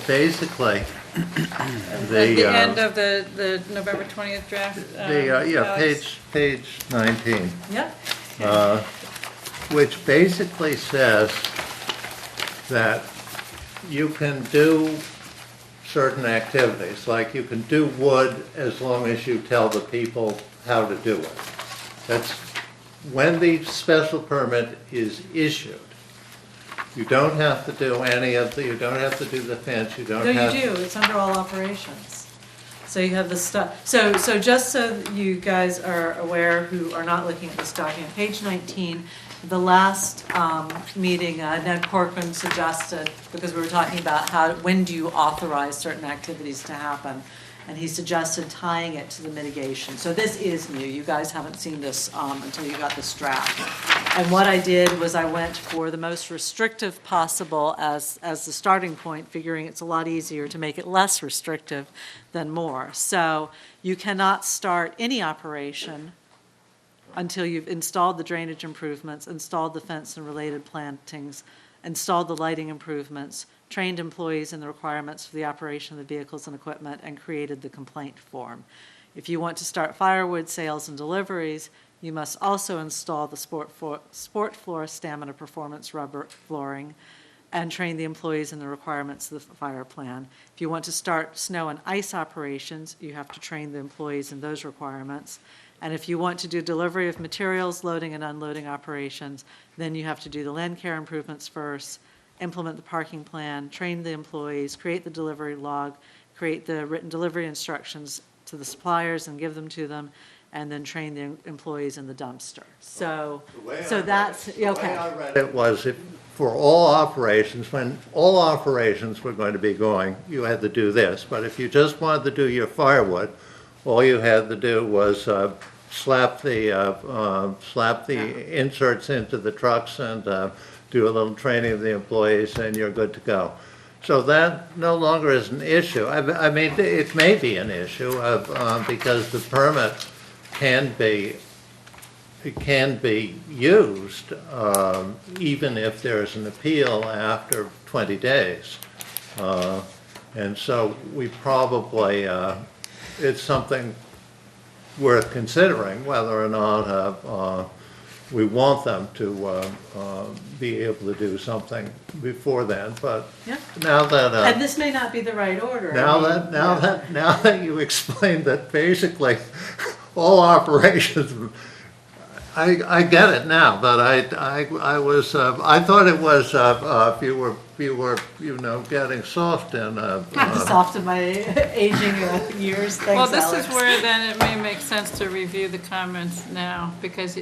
Speaker 2: basically,
Speaker 5: At the end of the November 20th draft?
Speaker 2: yeah,
Speaker 5: Alex?
Speaker 2: page 19.
Speaker 1: Yep,
Speaker 2: Which basically says that you can do certain activities, like you can do wood as long as you tell the people how to do it. That's when the special permit is issued. You don't have to do any of the, you don't have to do the fence, you don't
Speaker 1: no,
Speaker 2: have.
Speaker 1: you do, it's under all operations. So you have the stuff, so just so that you guys are aware who are not looking at this document, page 19, the last meeting, Ned Corcoran suggested, because we were talking about when do you authorize certain activities to happen, and he suggested tying it to the mitigation. So this is new, you guys haven't seen this until you got this draft. And what I did was I went for the most restrictive possible as the starting point, figuring it's a lot easier to make it less restrictive than more. So you cannot start any operation until you've installed the drainage improvements, installed the fence and related plantings, installed the lighting improvements, trained employees in the requirements for the operation of the vehicles and equipment, and created the complaint form. If you want to start firewood sales and deliveries, you must also install the sport floor stamina performance rubber flooring and train the employees in the requirements of the fire plan. If you want to start snow and ice operations, you have to train the employees in those requirements. And if you want to do delivery of materials, loading and unloading operations, then you have to do the land care improvements first, implement the parking plan, train the employees, create the delivery log, create the written delivery instructions to the suppliers and give them to them, and then train the employees in the dumpster. So that's, okay.
Speaker 2: The way I read it was for all operations, when all operations were going to be going, you had to do this. But if you just wanted to do your firewood, all you had to do was slap the inserts into the trucks and do a little training of the employees, and you're good to go. So that no longer is an issue. I mean, it may be an issue because the permit can be used even if there's an appeal after 20 days. And so we probably, it's something worth considering whether or not we want them to be able to do something before then. But
Speaker 1: Yeah.
Speaker 2: now that
Speaker 1: And this may not be the right order.
Speaker 2: now that you explained that basically all operations, I get it now. But I was I thought it was if you were getting soft and
Speaker 1: Soft in my aging years, thanks,
Speaker 5: Well, this
Speaker 1: Alex.
Speaker 5: is where then it may make sense to review the comments now, because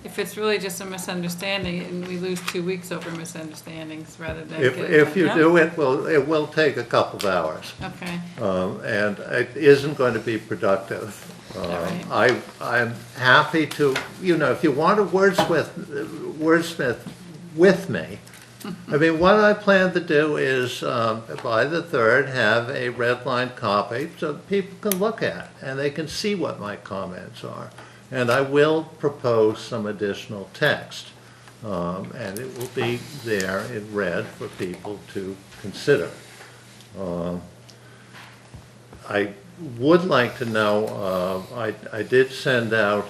Speaker 5: if it's really just a misunderstanding, and we lose 2 weeks over misunderstandings rather than.
Speaker 2: if you do it will take a couple of hours.
Speaker 5: Okay,
Speaker 2: And it isn't going to be productive. I'm happy to, if you want to wordsmith with me, I mean, what I plan to do is, by the 3rd, have a redlined copy so people can look at and they can see what my comments are. And I will propose some additional text, and it will be there in red for people to consider. I would like to know, I did send out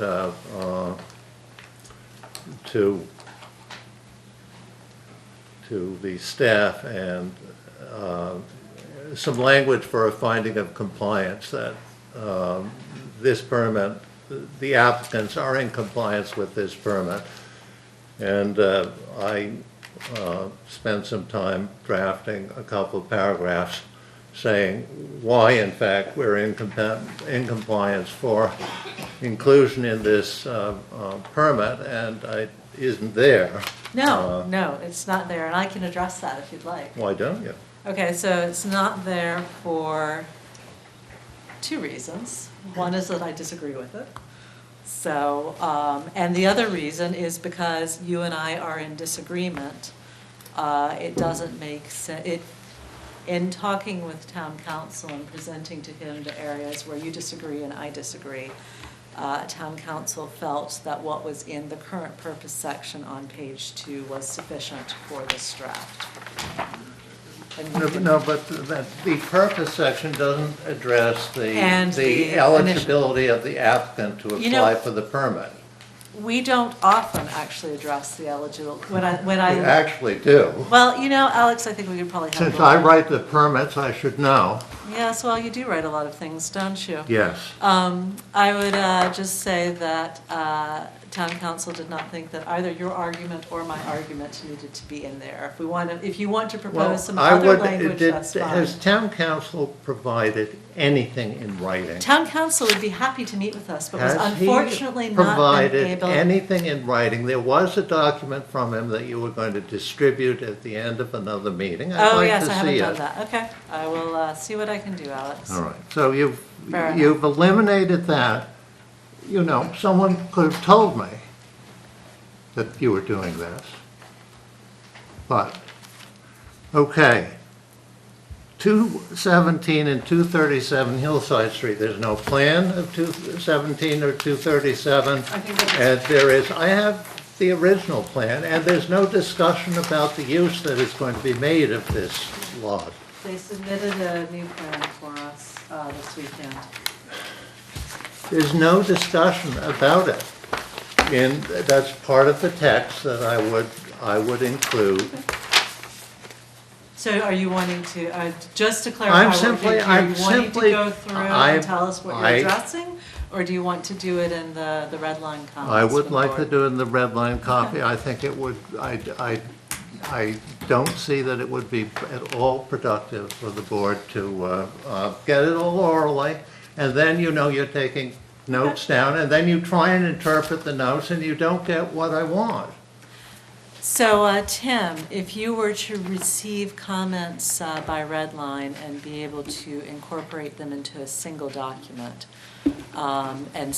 Speaker 2: to the staff and some language for a finding of compliance that this permit, the applicants are in compliance with this permit. And I spent some time drafting a couple of paragraphs saying why, in fact, we're in compliance for inclusion in this permit, and it isn't there.
Speaker 1: No, it's not there, and I can address that if you'd like.
Speaker 2: Why don't you?
Speaker 1: Okay, so it's not there for 2 reasons. One is that I disagree with it. So, and the other reason is because you and I are in disagreement. It doesn't make sense. In talking with town council and presenting to him the areas where you disagree and I disagree, town council felt that what was in the current purpose section on page 2 was sufficient for this draft. And
Speaker 2: No, but the purpose section doesn't address
Speaker 1: And the
Speaker 2: the eligibility of the applicant to
Speaker 1: You know-
Speaker 2: apply for the permit.
Speaker 1: we don't often actually address the eligibility,
Speaker 2: We actually do.
Speaker 1: well, Alex, I think we could probably have.
Speaker 2: Since
Speaker 1: a-
Speaker 2: I write the permits, I should know.
Speaker 1: Yes, well, you do write a lot of things, don't you?
Speaker 2: Yes.
Speaker 1: I would just say that town council did not think that either your argument or my argument needed to be in there. If you want to
Speaker 2: Well,
Speaker 1: propose some
Speaker 2: I
Speaker 1: other
Speaker 2: would,
Speaker 1: language, that's
Speaker 2: has
Speaker 1: fine.
Speaker 2: town council provided anything in writing?
Speaker 1: Town council would be happy to meet with us, but was
Speaker 2: Has he
Speaker 1: unfortunately not been
Speaker 2: provided
Speaker 1: able.
Speaker 2: anything in writing? There was a document from him that you were going to distribute at the end of another meeting. I'd
Speaker 1: Oh,
Speaker 2: like
Speaker 1: yes,
Speaker 2: to
Speaker 1: I haven't
Speaker 2: see
Speaker 1: done
Speaker 2: it.
Speaker 1: that. Okay, I will see what I can do, Alex.
Speaker 2: All right, so
Speaker 1: Fair
Speaker 2: you've eliminated that. Someone could have told me that you were doing this. But, okay. 217 and 237 Hillside Street, there's no plan of 217 or 237.
Speaker 1: I think that's-
Speaker 2: And there is, I have the original plan, and there's no discussion about the use that is going to be made of this lot.
Speaker 1: They submitted a new plan for us this weekend.
Speaker 2: There's no discussion about it. And that's part of the text that I would include.
Speaker 1: So are you wanting to, just to clarify, what you're doing, are you wanting to go through and tell us what you're addressing? Or do you want to do it in the red line comments?
Speaker 2: I would
Speaker 1: from
Speaker 2: like to
Speaker 1: board?
Speaker 2: do it in the red line copy. I think it would, I don't see that it would be at all productive for the board to get it all orally, and then you're taking notes down, and then you try and interpret the notes, and you don't get what I want.
Speaker 1: So, Tim, if you were to receive comments by red line and be able to incorporate them into a single document, and